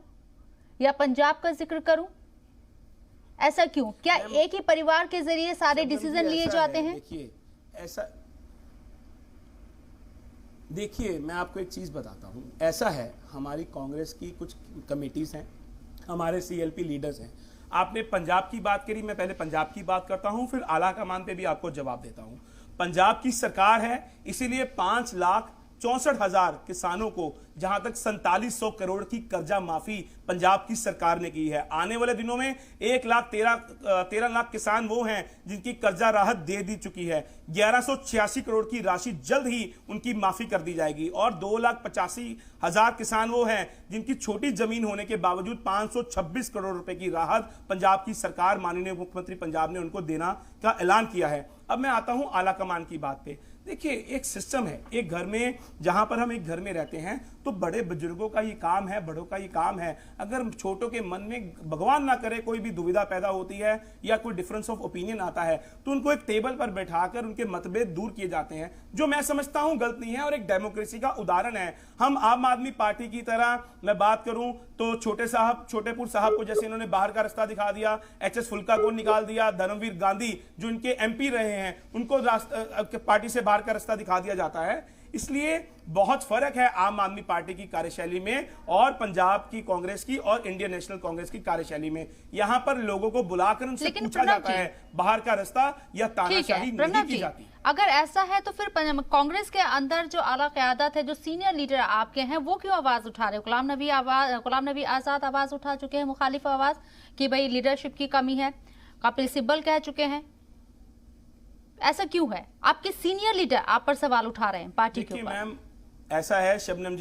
या पंजाब का जिक्र करूं, ऐसा क्यों? क्या एक ही परिवार के जरिए सारे डिसीजन लिए जाते हैं? देखिए, मैं आपको एक चीज बताता हूं, ऐसा है, हमारी कांग्रेस की कुछ कमेटीज हैं, हमारे सीएलपी लीडर्स हैं। आपने पंजाब की बात करी, मैं पहले पंजाब की बात करता हूं, फिर आला कमान पे भी आपको जवाब देता हूं। पंजाब की सरकार है, इसीलिए 5,64,000 किसानों को, जहां तक 4700 करोड़ की कर्जा माफी पंजाब की सरकार ने की है। आने वाले दिनों में 1,13 लाख किसान वो हैं जिनकी कर्जा राहत दे दी चुकी है। 1186 करोड़ की राशि जल्द ही उनकी माफी कर दी जाएगी। और 2,85,000 किसान वो हैं जिनकी छोटी जमीन होने के बावजूद 526 करोड़ रुपए की राहत पंजाब की सरकार, माननीय मुख्यमंत्री पंजाब ने उनको देना का ऐलान किया है। अब मैं आता हूं आला कमान की बात पे। देखिए, एक सिस्टम है, एक घर में, जहां पर हम एक घर में रहते हैं, तो बड़े बुजुर्गों का ये काम है, बड़ों का ये काम है। अगर छोटों के मन में भगवान ना करे कोई भी दुविधा पैदा होती है या कोई डिफरेंस ऑफ ओपिनियन आता है, तो उनको एक टेबल पर बैठाकर उनके मतभेद दूर किए जाते हैं, जो मैं समझता हूं गलत नहीं है और एक डेमोक्रेसी का उदाहरण है। हम आम आदमी पार्टी की तरह मैं बात करूं तो छोटेपुर साहब को जैसे इन्होंने बाहर का रास्ता दिखा दिया, एचएस फुल्का को निकाल दिया, धर्मवीर गांधी जो इनके एमपी रहे हैं उनको पार्टी से बाहर का रास्ता दिखा दिया जाता है। इसलिए बहुत फर्क है आम आदमी पार्टी की कार्यशैली में और पंजाब की कांग्रेस की और इंडियन नेशनल कांग्रेस की कार्यशैली में। यहां पर लोगों को बुलाकर उनसे पूछा जाता है बाहर का रास्ता या तानाशाही नहीं की जाती। अगर ऐसा है तो फिर कांग्रेस के अंदर जो आला क़यादत है, जो सीनियर लीडर आपके हैं, वो क्यों आवाज उठा रहे? गुलाम नबी आजाद आवाज उठा चुके हैं, मुखालिफ आवाज, कि भाई लीडरशिप की कमी है। कपिल सिब्बल कह चुके हैं। ऐसा क्यों है? आपके सीनियर लीडर आप पर सवाल उठा रहे हैं पार्टी के ऊपर। मैम, ऐसा है शबनम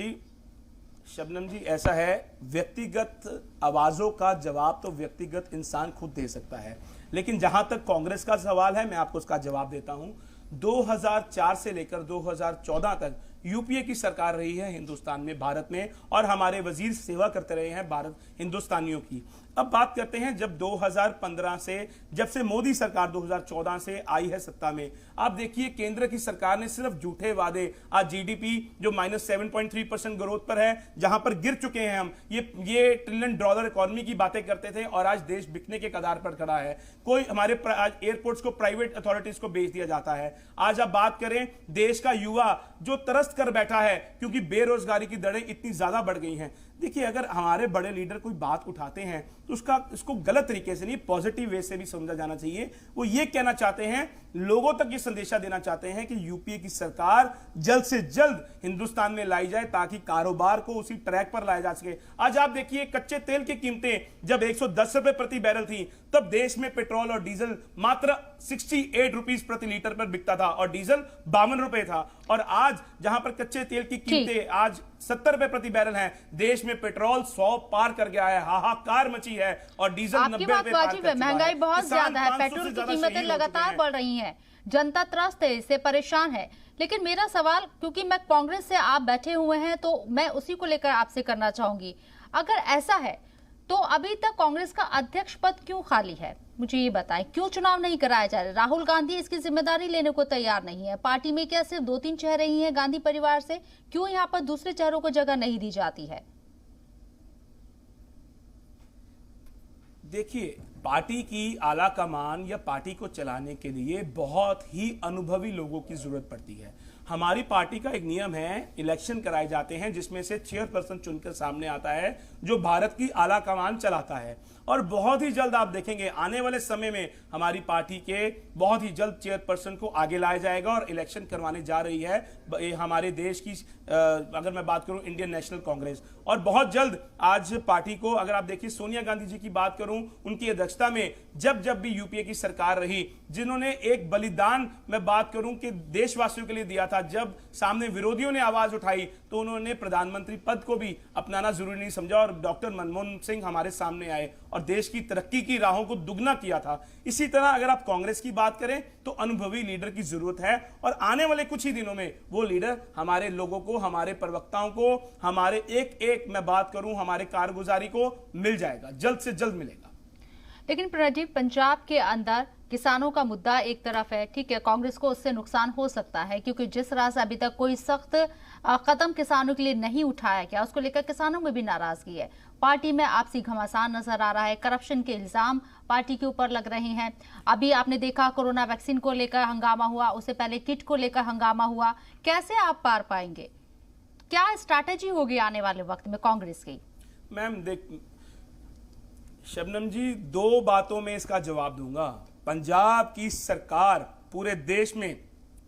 जी, ऐसा है, व्यक्तिगत आवाजों का जवाब तो व्यक्तिगत इंसान खुद दे सकता है, लेकिन जहां तक कांग्रेस का सवाल है, मैं आपको उसका जवाब देता हूं। 2004 से लेकर 2014 तक यूपीए की सरकार रही है हिंदुस्तान में, भारत में, और हमारे वजीर सेवा करते रहे हैं भारत हिंदुस्तानियों की। अब बात करते हैं जब 2015 से, जब से मोदी सरकार 2014 से आई है सत्ता में, आप देखिए केंद्र की सरकार ने सिर्फ झूठे वादे, आज जीडीपी जो -7.3% ग्रोथ पर है, जहां पर गिर चुके हैं हम, ये ट्रिलियन डॉलर इकोनॉमी की बातें करते थे और आज देश बिकने के कगार पर खड़ा है। कोई हमारे आज एयरपोर्ट्स को प्राइवेट अथॉरिटीज को बेच दिया जाता है। आज आप बात करें देश का युवा जो तरस कर बैठा है क्योंकि बेरोजगारी की दरें इतनी ज्यादा बढ़ गई हैं। देखिए अगर हमारे बड़े लीडर कोई बात उठाते हैं तो उसको गलत तरीके से नहीं, पॉजिटिव वे से भी समझा जाना चाहिए। वो ये कहना चाहते हैं, लोगों तक ये संदेशा देना चाहते हैं कि यूपीए की सरकार जल्द से जल्द हिंदुस्तान में लाई जाए ताकि कारोबार को उसी ट्रैक पर लाया जा सके। आज आप देखिए कच्चे तेल की कीमतें जब 110 रुपए प्रति बैरल थी, तब देश में पेट्रोल और डीजल मात्र 68 रुपीस प्रति लीटर पर बिकता था और डीजल 52 रुपए था। और आज जहां पर कच्चे तेल की कीमतें आज 70 रुपए प्रति बैरल हैं, देश में पेट्रोल 100 पार कर गया है, हाहाकार मची है, और डीजल 90 रुपए पार कर चुका है। महंगाई बहुत ज्यादा है, पेट्रोल की कीमतें लगातार बढ़ रही हैं, जनता त्रस्त है, इससे परेशान है। लेकिन मेरा सवाल, क्योंकि मैं कांग्रेस से आप बैठे हुए हैं तो मैं उसी को लेकर आपसे करना चाहूंगी, अगर ऐसा है तो अभी तक कांग्रेस का अध्यक्ष पद क्यों खाली है? मुझे ये बताएं, क्यों चुनाव नहीं कराया जा रहा? राहुल गांधी इसकी जिम्मेदारी लेने को तैयार नहीं है। पार्टी में क्या सिर्फ 2-3 चेहरे ही हैं गांधी परिवार से? क्यों यहाँ पर दूसरे चेहरों को जगह नहीं दी जाती है? देखिए, पार्टी की आला कमान या पार्टी को चलाने के लिए बहुत ही अनुभवी लोगों की जरूरत पड़ती है। हमारी पार्टी का एक नियम है, इलेक्शन कराए जाते हैं जिसमें से चेयरपर्सन चुनकर सामने आता है जो भारत की आला कमान चलाता है। और बहुत ही जल्द आप देखेंगे आने वाले समय में हमारी पार्टी के बहुत ही जल्द चेयरपर्सन को आगे लाया जाएगा और इलेक्शन करवाने जा रही है हमारे देश की, अगर मैं बात करूं, इंडियन नेशनल कांग्रेस। और बहुत जल्द आज पार्टी को, अगर आप देखिए सोनिया गांधी जी की बात करूं, उनकी अध्यक्षता में जब भी यूपीए की सरकार रही, जिन्होंने एक बलिदान मैं बात करूं कि देशवासियों के लिए दिया था, जब सामने विरोधियों ने आवाज उठाई तो उन्होंने प्रधानमंत्री पद को भी अपनाना जरूरी नहीं समझा और डॉक्टर मनमोहन सिंह हमारे सामने आए और देश की तरक्की की राहों को दुगना किया था। इसी तरह अगर आप कांग्रेस की बात करें तो अनुभवी लीडर की जरूरत है और आने वाले कुछ ही दिनों में वो लीडर हमारे लोगों को, हमारे प्रवक्ताओं को, हमारे एक मैं बात करूं हमारे कारगुजारी को मिल जाएगा, जल्द से जल्द मिलेगा। लेकिन प्रणजीत, पंजाब के अंदर किसानों का मुद्दा एक तरफ है, ठीक है, कांग्रेस को उससे नुकसान हो सकता है क्योंकि जिस तरह से अभी तक कोई सख्त कदम किसानों के लिए नहीं उठाया गया, उसको लेकर किसानों में भी नाराजगी है। पार्टी में आपसी घमासान नजर आ रहा है, करप्शन के इल्जाम पार्टी के ऊपर लग रहे हैं। अभी आपने देखा कोरोना वैक्सीन को लेकर हंगामा हुआ, उससे पहले किट को लेकर हंगामा हुआ। कैसे आप पार पाएंगे? क्या स्ट्रैटेजी होगी आने वाले वक्त में कांग्रेस की? मैम शबनम जी, 2 बातों में इसका जवाब दूंगा। पंजाब की सरकार पूरे देश में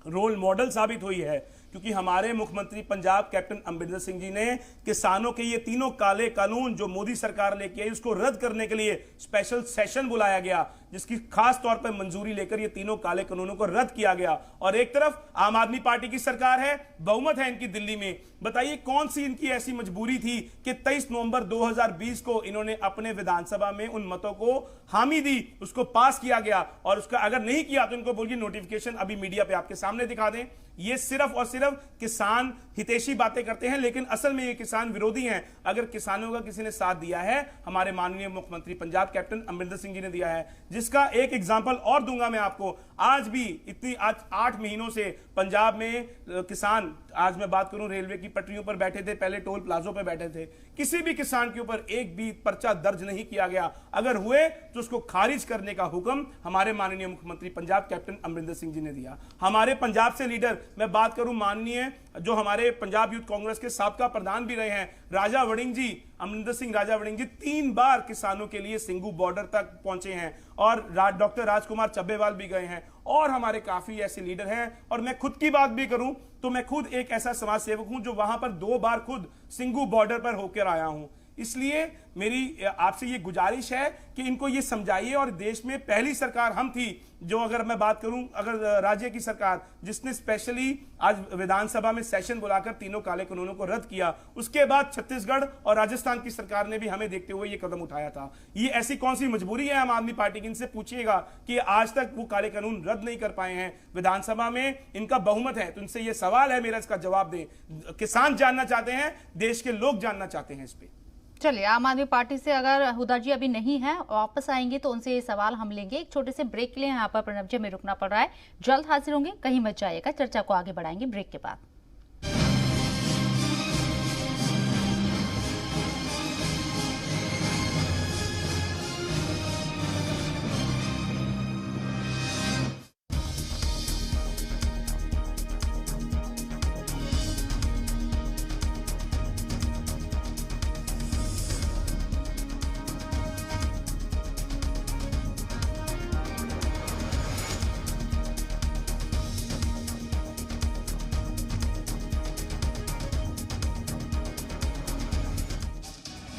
रोल मॉडल साबित हुई है क्योंकि हमारे मुख्यमंत्री पंजाब कैप्टन अमरिंदर सिंह जी ने किसानों के ये तीनों काले कानून जो मोदी सरकार लेके आई उसको रद्द करने के लिए स्पेशल सेशन बुलाया गया, जिसकी खास तौर पर मंजूरी लेकर ये तीनों काले कानूनों को रद्द किया गया। और एक तरफ आम आदमी पार्टी की सरकार है, बहुमत है इनकी दिल्ली में। बताइए कौन सी इनकी ऐसी मजबूरी थी कि 23 नवंबर 2020 को इन्होंने अपने विधानसभा में उन मतों को हामी दी, उसको पास किया गया और उसका अगर नहीं किया तो इनको बोलिए नोटिफिकेशन अभी मीडिया पे आपके सामने दिखा दें। ये सिर्फ और सिर्फ किसान हितैषी बातें करते हैं लेकिन असल में ये किसान विरोधी हैं। अगर किसानों का किसी ने साथ दिया है, हमारे माननीय मुख्यमंत्री पंजाब कैप्टन अमरिंदर सिंह जी ने दिया है, जिसका एक एग्जांपल और दूंगा मैं आपको। आज भी आज 8 महीनों से पंजाब में किसान, आज मैं बात करूं रेलवे की पटरियों पर बैठे थे, पहले टोल प्लाजों पर बैठे थे, किसी भी किसान के ऊपर एक भी पर्चा दर्ज नहीं किया गया। अगर हुए तो उसको खारिज करने का हुक्म हमारे माननीय मुख्यमंत्री पंजाब कैप्टन अमरिंदर सिंह जी ने दिया। हमारे पंजाब से लीडर मैं बात करूं माननीय जो हमारे पंजाब यूथ कांग्रेस के साबका प्रधान भी रहे हैं राजा वड़िंग जी, अमरिंदर सिंह राजा वड़िंग जी 3 बार किसानों के लिए सिंगू बॉर्डर तक पहुंचे हैं और डॉक्टर राजकुमार चब्बेवाल भी गए हैं और हमारे काफी ऐसे लीडर हैं। और मैं खुद की बात भी करूं तो मैं खुद एक ऐसा समाज सेवक हूं जो वहां पर 2 बार खुद सिंगू बॉर्डर पर होकर आया हूं। इसलिए मेरी आपसे ये गुजारिश है कि इनको ये समझाइए। और देश में पहली सरकार हम थी जो, अगर मैं बात करूं, अगर राज्य की सरकार जिसने स्पेशली आज विधानसभा में सेशन बुलाकर तीनों काले कानूनों को रद्द किया, उसके बाद छत्तीसगढ़ और राजस्थान की सरकार ने भी हमें देखते हुए ये कदम उठाया था। ये ऐसी कौन सी मजबूरी है आम आदमी पार्टी की? इनसे पूछिएगा कि आज तक वो काले कानून रद्द नहीं कर पाए हैं। विधानसभा में इनका बहुमत है, तो इनसे ये सवाल है मेरा, इसका जवाब दें। किसान जानना चाहते हैं, देश के लोग जानना चाहते हैं इस पे। चलिए, आम आदमी पार्टी से अगर हुदा जी अभी नहीं है, वापस आएंगे तो उनसे ये सवाल हम लेंगे। एक छोटे से ब्रेक के लिए यहाँ पर प्रणब जी हमें रुकना पड़ रहा है। जल्द हाजिर होंगे, कहीं मत जाइएगा, चर्चा को आगे बढ़ाएंगे ब्रेक के बाद।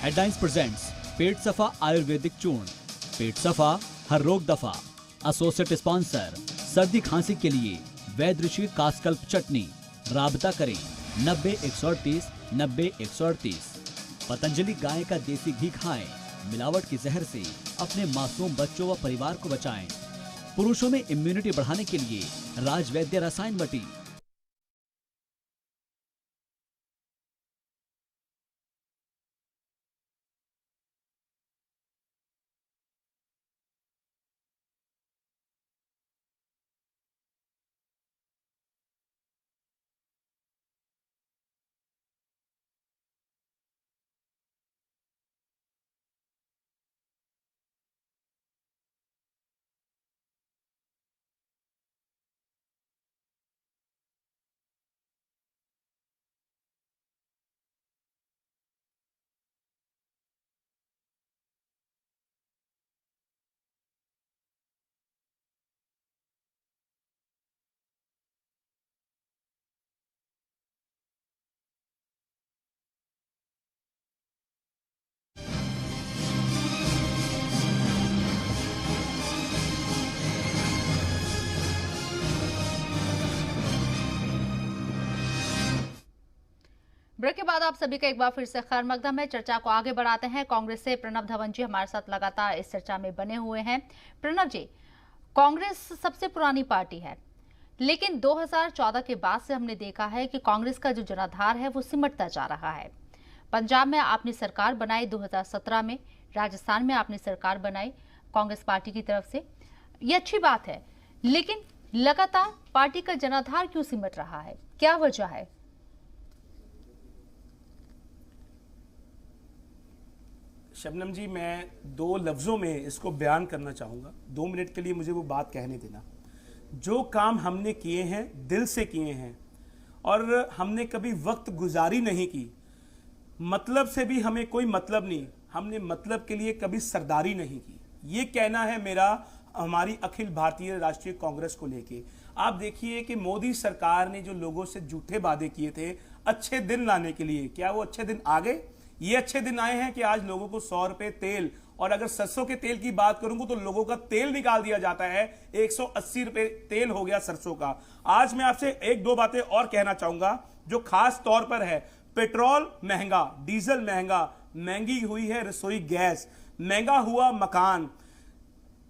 हेडलाइंस प्रेजेंट्स पेट सफा आयुर्वेदिक चूर्ण। पेट सफा, हर रोग दफा। एसोसिएट स्पॉन्सर, सर्दी खांसी के लिए वैद्य ऋषि कासकल्प चटनी। राबता करें 90-138 90-138। पतंजलि गाय का देसी घी खाएं, मिलावट की जहर से अपने मासूम बच्चों व परिवार को बचाएं। पुरुषों में इम्यूनिटी बढ़ाने के लिए राजवैद्य रसायन बटी। ब्रेक के बाद आप सभी का एक बार फिर से खैर मकदम है। चर्चा को आगे बढ़ाते हैं। कांग्रेस से प्रणब धवन जी हमारे साथ लगातार इस चर्चा में बने हुए हैं। प्रणब जी, कांग्रेस सबसे पुरानी पार्टी है, लेकिन 2014 के बाद से हमने देखा है कि कांग्रेस का जो जनाधार है वो सिमटता जा रहा है। पंजाब में आपने सरकार बनाई 2017 में, राजस्थान में आपने सरकार बनाई कांग्रेस पार्टी की तरफ से, ये अच्छी बात है, लेकिन लगातार पार्टी का जनाधार क्यों सिमट रहा है, क्या वजह है? शबनम जी, मैं 2 लफ्जों में इसको बयान करना चाहूंगा। 2 मिनट के लिए मुझे वो बात कहने देना। जो काम हमने किए हैं दिल से किए हैं, और हमने कभी वक्त गुजारी नहीं की। मतलब से भी हमें कोई मतलब नहीं, हमने मतलब के लिए कभी सरदारी नहीं की। ये कहना है मेरा हमारी अखिल भारतीय राष्ट्रीय कांग्रेस को लेके। आप देखिए कि मोदी सरकार ने जो लोगों से झूठे वादे किए थे अच्छे दिन लाने के लिए, क्या वो अच्छे दिन आ गए? ये अच्छे दिन आए हैं कि आज लोगों को 100 रुपए तेल, और अगर सरसों के तेल की बात करूंगा तो लोगों का तेल निकाल दिया जाता है। 180 रुपए तेल हो गया सरसों का। आज मैं आपसे 1-2 बातें और कहना चाहूंगा जो खास तौर पर है। पेट्रोल महंगा, डीजल महंगा, महंगी हुई है रसोई गैस, महंगा हुआ मकान।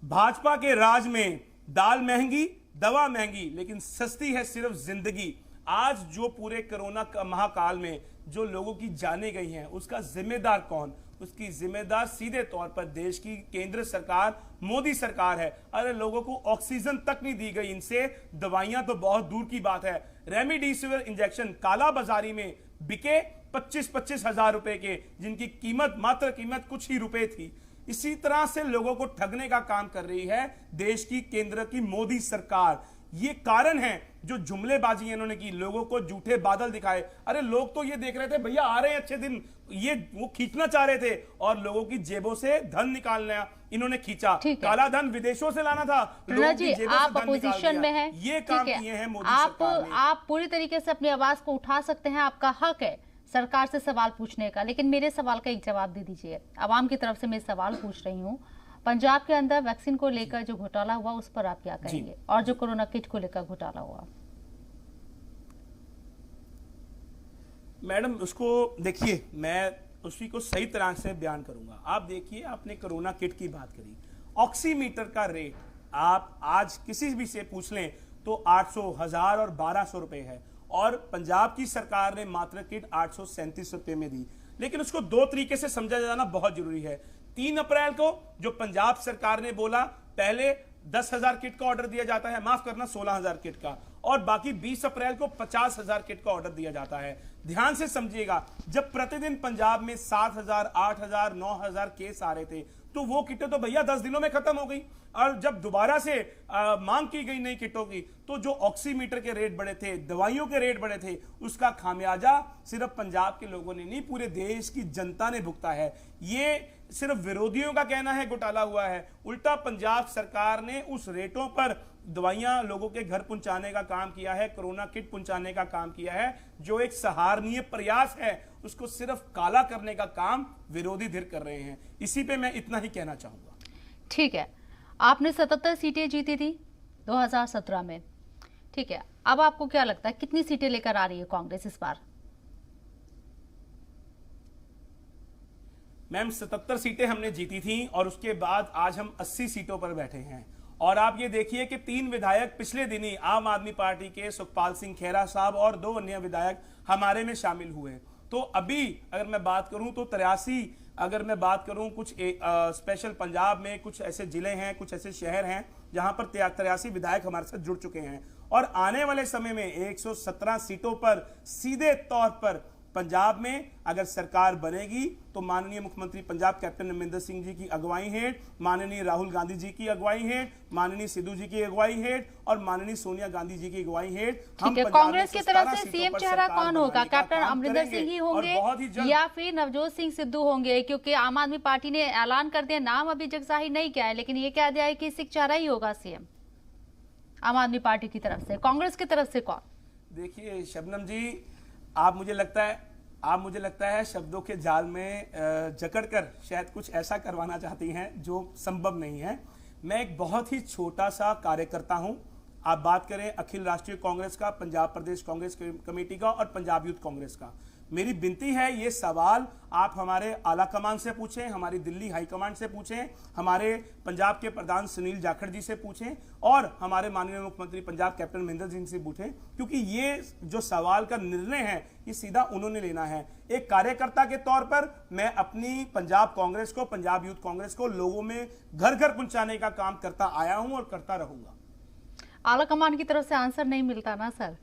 भाजपा के राज में दाल महंगी, दवा महंगी, लेकिन सस्ती है सिर्फ जिंदगी। आज जो पूरे कोरोना महाकाल में जो लोगों की जानें गई हैं, उसका जिम्मेदार कौन? उसकी जिम्मेदार सीधे तौर पर देश की केंद्र सरकार, मोदी सरकार है। अरे लोगों को ऑक्सीजन तक नहीं दी गई इनसे, दवाइयां तो बहुत दूर की बात है। रेमडेसिविर इंजेक्शन काला बाजारी में बिके 25-25 हजार रुपए के, जिनकी कीमत मात्र कीमत कुछ ही रुपए थी। इसी तरह से लोगों को ठगने का काम कर रही है देश की केंद्र की मोदी सरकार। ये कारण है जो जुमलेबाजी इन्होंने की, लोगों को झूठे बादल दिखाए। अरे लोग तो ये देख रहे थे भैया आ रहे हैं अच्छे दिन, ये वो खींचना चाह रहे थे, और लोगों की जेबों से धन निकालना इन्होंने खींचा। काला धन विदेशों से लाना था, लोगों की जेबों से धन अपोजिशन में है, ये काम किए हैं मोदी सरकार ने। आप पूरी तरीके से अपनी आवाज को उठा सकते हैं, आपका हक है। सरकार से सवाल पूछने का, लेकिन मेरे सवाल का एक जवाब दे दीजिए। आवाम की तरफ से मैं सवाल पूछ रही हूँ, पंजाब के अंदर वैक्सीन को लेकर जो घोटाला हुआ उस पर आप क्या कहेंगे, और जो कोरोना किट को लेकर घोटाला हुआ? मैडम उसको देखिए, मैं उसी को सही तरह से बयान करूंगा। आप देखिए, आपने कोरोना किट की बात करी, ऑक्सीमीटर का रेट आप आज किसी भी से पूछ लें तो 800, 1000 और 1200 रुपए है, और पंजाब की सरकार ने मात्र किट 837 रुपए में दी। लेकिन उसको दो तरीके से समझा जाना बहुत जरूरी है। 3 अप्रैल को जो पंजाब सरकार ने बोला, पहले 10,000 किट का ऑर्डर दिया जाता है, माफ करना 16,000 किट का, और बाकी 20 अप्रैल को 50,000 किट का ऑर्डर दिया जाता है। ध्यान से समझिएगा, जब प्रतिदिन पंजाब में 7,000, 8,000, 9,000 केस आ रहे थे, तो वो किटें तो भैया 10 दिनों में खत्म हो गई। और जब दोबारा से मांग की गई नई किटों की, तो जो ऑक्सीमीटर के रेट बढ़े थे, दवाइयों के रेट बढ़े थे, उसका खामियाजा सिर्फ पंजाब के लोगों ने नहीं, पूरे देश की जनता ने भुगता है। ये सिर्फ विरोधियों का कहना है घोटाला हुआ है, उल्टा पंजाब सरकार ने उस रेटों पर दवाइयां लोगों के घर पहुंचाने का काम किया है, कोरोना किट पहुंचाने का काम किया है, जो एक सराहनीय प्रयास है। उसको सिर्फ काला करने का काम विरोधी धिर कर रहे हैं। इसी पे मैं इतना ही कहना चाहूंगा। ठीक है, आपने 77 सीटें जीती थी 2017 में, ठीक है, अब आपको क्या लगता है कितनी सीटें लेकर आ रही है कांग्रेस इस बार? मैम 77 सीटें हमने जीती थी, और उसके बाद आज हम 80 सीटों पर बैठे हैं। और आप ये देखिए कि 3 विधायक पिछले दिन ही आम आदमी पार्टी के सुखपाल सिंह खेरा साहब और 2 अन्य विधायक हमारे में शामिल हुए। तो अभी अगर मैं बात करूं तो 83, अगर मैं बात करूं कुछ स्पेशल पंजाब में कुछ ऐसे जिले हैं, कुछ ऐसे शहर हैं जहां पर 83 विधायक हमारे साथ जुड़ चुके हैं, और आने वाले समय में 117 सीटों पर सीधे तौर पर पंजाब में अगर सरकार बनेगी तो माननीय मुख्यमंत्री पंजाब कैप्टन अमरिंदर सिंह जी की अगुवाई हेठ, माननीय राहुल गांधी जी की अगुवाई हेठ, माननीय सिद्धू जी की अगुवाई हेठ और माननीय सोनिया गांधी जी की अगुवाई हेठ हम कांग्रेस की तरफ से सीएम चेहरा कौन होगा? कैप्टन अमरिंदर सिंह ही होंगे या फिर नवजोत सिंह सिद्धू होंगे? क्योंकि आम आदमी पार्टी ने ऐलान कर दिया, नाम अभी जगजाहिर नहीं किया है, लेकिन ये कह दिया है कि सिख चेहरा ही होगा सीएम आम आदमी पार्टी की तरफ से। कांग्रेस की तरफ से कौन? देखिए शबनम जी, आप मुझे लगता है शब्दों के जाल में जकड़कर शायद कुछ ऐसा करवाना चाहती हैं जो संभव नहीं है। मैं एक बहुत ही छोटा सा कार्यकर्ता हूं। आप बात करें अखिल राष्ट्रीय कांग्रेस का, पंजाब प्रदेश कांग्रेस कमेटी का और पंजाब यूथ कांग्रेस का। मेरी विनती है, ये सवाल आप हमारे आला कमान से पूछें, हमारी दिल्ली हाईकमांड से पूछें, हमारे पंजाब के प्रधान सुनील जाखड़ जी से पूछें, और हमारे माननीय मुख्यमंत्री पंजाब कैप्टन अमरिंदर सिंह से पूछें, क्योंकि ये जो सवाल का निर्णय है ये सीधा उन्होंने लेना है। एक कार्यकर्ता के तौर पर मैं अपनी पंजाब कांग्रेस को, पंजाब यूथ कांग्रेस को लोगों में घर घर पहुंचाने का काम करता आया हूं और करता रहूंगा। आला कमान की तरफ से आंसर नहीं मिलता ना सर?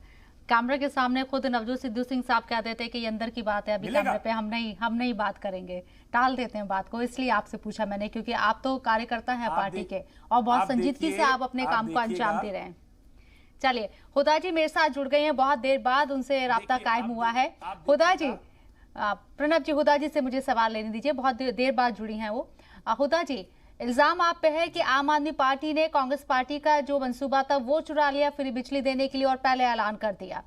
कैमरे के सामने खुद नवजोत सिद्धू सिंह साहब कह देते हैं कि ये अंदर की बात है, अभी कैमरे पे हम नहीं बात करेंगे, टाल देते हैं बात को। इसलिए आपसे पूछा मैंने, क्योंकि आप तो कार्यकर्ता हैं पार्टी के और बहुत संजीदगी से आप अपने काम को अंजाम दे रहे हैं। चलिए, हुदा जी मेरे साथ जुड़ गए हैं, बहुत देर बाद उनसे राब्ता कायम हुआ है। हुदा जी, प्रणब जी, हुदा जी से मुझे सवाल लेने दीजिए, बहुत देर बाद जुड़ी हैं वो। हुदा जी, इल्जाम आप पे है कि आम आदमी पार्टी ने कांग्रेस पार्टी का जो मंसूबा था वो चुरा लिया फ्री बिजली देने के लिए और पहले ऐलान कर दिया।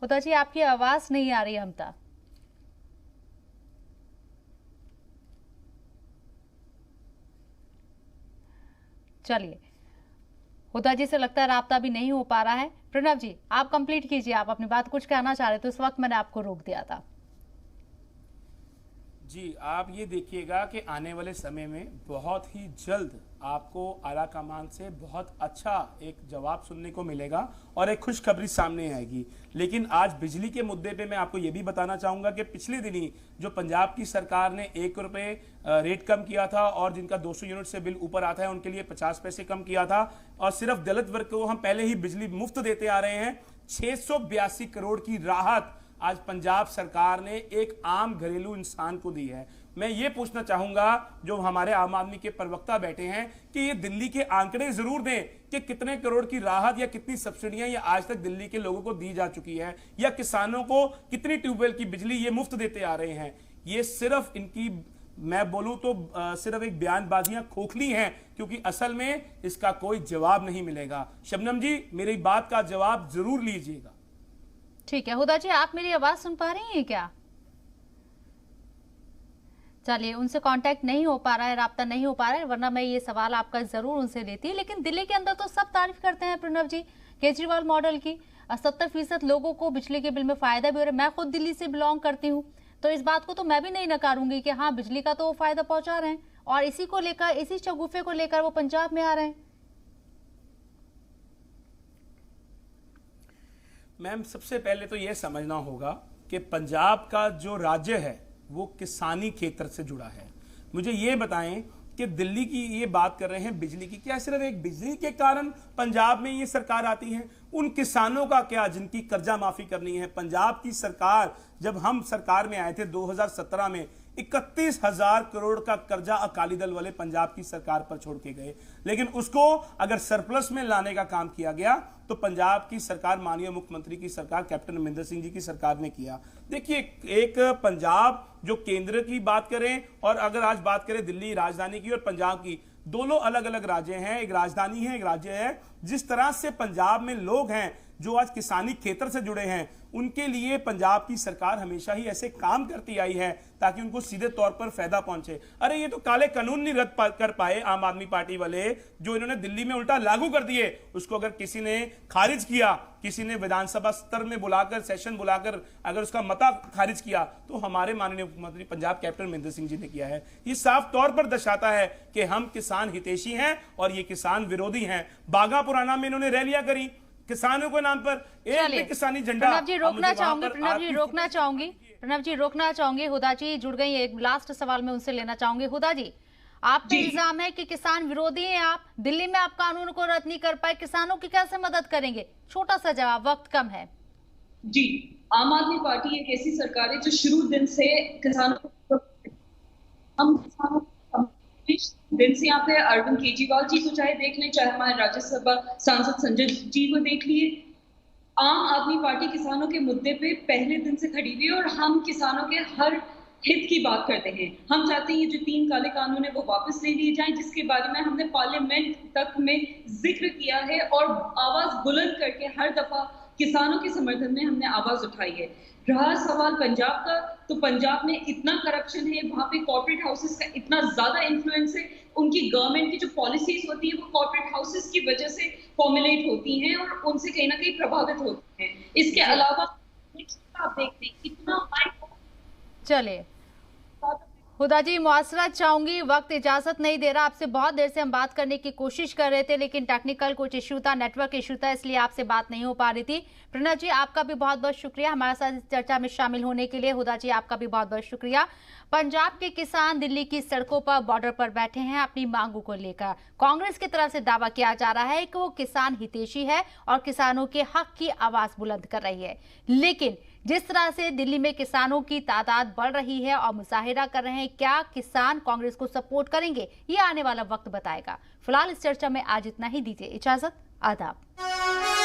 हुदा जी, आपकी आवाज नहीं आ रही हम तक। चलिए, हुदा जी से लगता है राब्ता भी नहीं हो पा रहा है। प्रणव जी, आप कंप्लीट कीजिए, आप अपनी बात कुछ कहना चाह रहे थे, उस वक्त मैंने आपको रोक दिया था। जी, आप ये देखिएगा कि आने वाले समय में बहुत ही जल्द आपको आला कमान से बहुत अच्छा एक जवाब सुनने को मिलेगा और एक खुशखबरी सामने आएगी। लेकिन आज बिजली के मुद्दे पे मैं आपको ये भी बताना चाहूंगा कि पिछले दिन ही जो पंजाब की सरकार ने 1 रुपये रेट कम किया था और जिनका 200 यूनिट से बिल ऊपर आता है उनके लिए 50 पैसे कम किया था, और सिर्फ दलित वर्ग को हम पहले ही बिजली मुफ्त देते आ रहे हैं। 682 करोड़ की राहत आज पंजाब सरकार ने एक आम घरेलू इंसान को दी है। मैं ये पूछना चाहूंगा जो हमारे आम आदमी के प्रवक्ता बैठे हैं कि ये दिल्ली के आंकड़े जरूर दें कि कितने करोड़ की राहत या कितनी सब्सिडियां ये आज तक दिल्ली के लोगों को दी जा चुकी है, या किसानों को कितनी ट्यूबवेल की बिजली ये मुफ्त देते आ रहे हैं। ये सिर्फ इनकी मैं बोलूं तो सिर्फ एक बयानबाजियां खोखली हैं, क्योंकि असल में इसका कोई जवाब नहीं मिलेगा। शबनम जी, मेरी बात का जवाब जरूर लीजिएगा। ठीक है हुदा जी, आप मेरी आवाज सुन पा रही हैं क्या? चलिए, उनसे कांटेक्ट नहीं हो पा रहा है, राब्ता नहीं हो पा रहा है, वरना मैं ये सवाल आपका जरूर उनसे लेती। लेकिन दिल्ली के अंदर तो सब तारीफ करते हैं प्रणव जी केजरीवाल मॉडल की। 70% लोगों को बिजली के बिल में फायदा भी हो रहा है। मैं खुद दिल्ली से बिलोंग करती हूँ, तो इस बात को तो मैं भी नहीं नकारूंगी कि हाँ, बिजली का तो फायदा पहुंचा रहे हैं, और इसी को लेकर, इसी शगुफे को लेकर वो पंजाब में आ रहे हैं। मैम, सबसे पहले तो यह समझना होगा कि पंजाब का जो राज्य है वो किसानी क्षेत्र से जुड़ा है। मुझे ये बताएं कि दिल्ली की ये बात कर रहे हैं बिजली की, क्या सिर्फ एक बिजली के कारण पंजाब में ये सरकार आती है? उन किसानों का क्या जिनकी कर्जा माफी करनी है? पंजाब की सरकार, जब हम सरकार में आए थे 2017 में, 31,000 करोड़ का कर्जा अकाली दल वाले पंजाब की सरकार पर छोड़ के गए। लेकिन उसको अगर सरप्लस में लाने का काम किया गया तो पंजाब की सरकार, माननीय मुख्यमंत्री की सरकार, कैप्टन अमरिंदर सिंह जी की सरकार ने किया। देखिए, एक पंजाब जो केंद्र की बात करें और अगर आज बात करें दिल्ली राजधानी की और पंजाब की, दोनों अलग अलग राज्य हैं। एक राजधानी है, एक राज्य है। जिस तरह से पंजाब में लोग हैं जो आज किसानी क्षेत्र से जुड़े हैं, उनके लिए पंजाब की सरकार हमेशा ही ऐसे काम करती आई है ताकि उनको सीधे तौर पर फायदा पहुंचे। अरे ये तो काले कानून नहीं रद्द कर पाए आम आदमी पार्टी वाले, जो इन्होंने दिल्ली में उल्टा लागू कर दिए। उसको अगर किसी ने खारिज किया, किसी ने विधानसभा स्तर में बुलाकर, सेशन बुलाकर अगर उसका मता खारिज किया, तो हमारे माननीय मुख्यमंत्री पंजाब कैप्टन अमरिंदर सिंह जी ने किया है। ये साफ तौर पर दर्शाता है कि हम किसान हितैषी हैं और ये किसान विरोधी हैं। बागा पुराना में इन्होंने रैलियां करी किसानों के नाम पर, एक किसानी झंडा। प्रणव जी रोकना चाहूंगी, प्रणव जी रोकना चाहूंगी। हुदा जी जुड़ गई, एक लास्ट सवाल में उनसे लेना चाहूंगी। हुदा जी, आप पे इल्जाम है कि किसान विरोधी हैं आप, दिल्ली में आप कानून को रद्द नहीं कर पाए, किसानों की कैसे मदद करेंगे? छोटा सा जवाब, वक्त कम है। जी, आम आदमी पार्टी एक ऐसी सरकार है जो शुरू दिन से किसानों को, हम किसानों दिन से यहाँ पे अरविंद केजरीवाल जी को चाहे देख लें, चाहे हमारे राज्यसभा सांसद संजय जी को देख लिए, आम आदमी पार्टी किसानों के मुद्दे पे पहले दिन से खड़ी हुई है और हम किसानों के हर हित की बात करते हैं। हम चाहते हैं जो 3 काले कानून है वो वापस ले लिए जाएं, जिसके बारे में हमने पार्लियामेंट तक में जिक्र किया है और आवाज बुलंद करके हर दफा किसानों के समर्थन में हमने आवाज उठाई है। रहा सवाल पंजाब का, तो पंजाब में इतना करप्शन है, वहां पे कॉर्पोरेट हाउसेस का इतना ज्यादा इन्फ्लुएंस है, उनकी गवर्नमेंट की जो पॉलिसीज होती है वो कॉर्पोरेट हाउसेस की वजह से फॉर्मुलेट होती हैं और उनसे कहीं ना कहीं प्रभावित होती हैं। इसके अलावा आप देखते हैं कितना, चलिए हुदा जी मुआसरत चाहूंगी, वक्त इजाजत नहीं दे रहा। आपसे बहुत देर से हम बात करने की कोशिश कर रहे थे, लेकिन टेक्निकल कुछ इशू था, नेटवर्क इशू था, इसलिए आपसे बात नहीं हो पा रही थी। प्रणव जी, आपका भी बहुत बहुत शुक्रिया हमारे साथ इस चर्चा में शामिल होने के लिए। हुदा जी, आपका भी बहुत बहुत शुक्रिया। पंजाब के किसान दिल्ली की सड़कों पर, बॉर्डर पर बैठे हैं अपनी मांगों को लेकर। कांग्रेस की तरफ से दावा किया जा रहा है कि वो किसान हितैषी है और किसानों के हक की आवाज बुलंद कर रही है, लेकिन जिस तरह से दिल्ली में किसानों की तादाद बढ़ रही है और मुजाहिरा कर रहे हैं, क्या किसान कांग्रेस को सपोर्ट करेंगे, ये आने वाला वक्त बताएगा। फिलहाल इस चर्चा में आज इतना ही, दीजिए इजाजत, आदाब।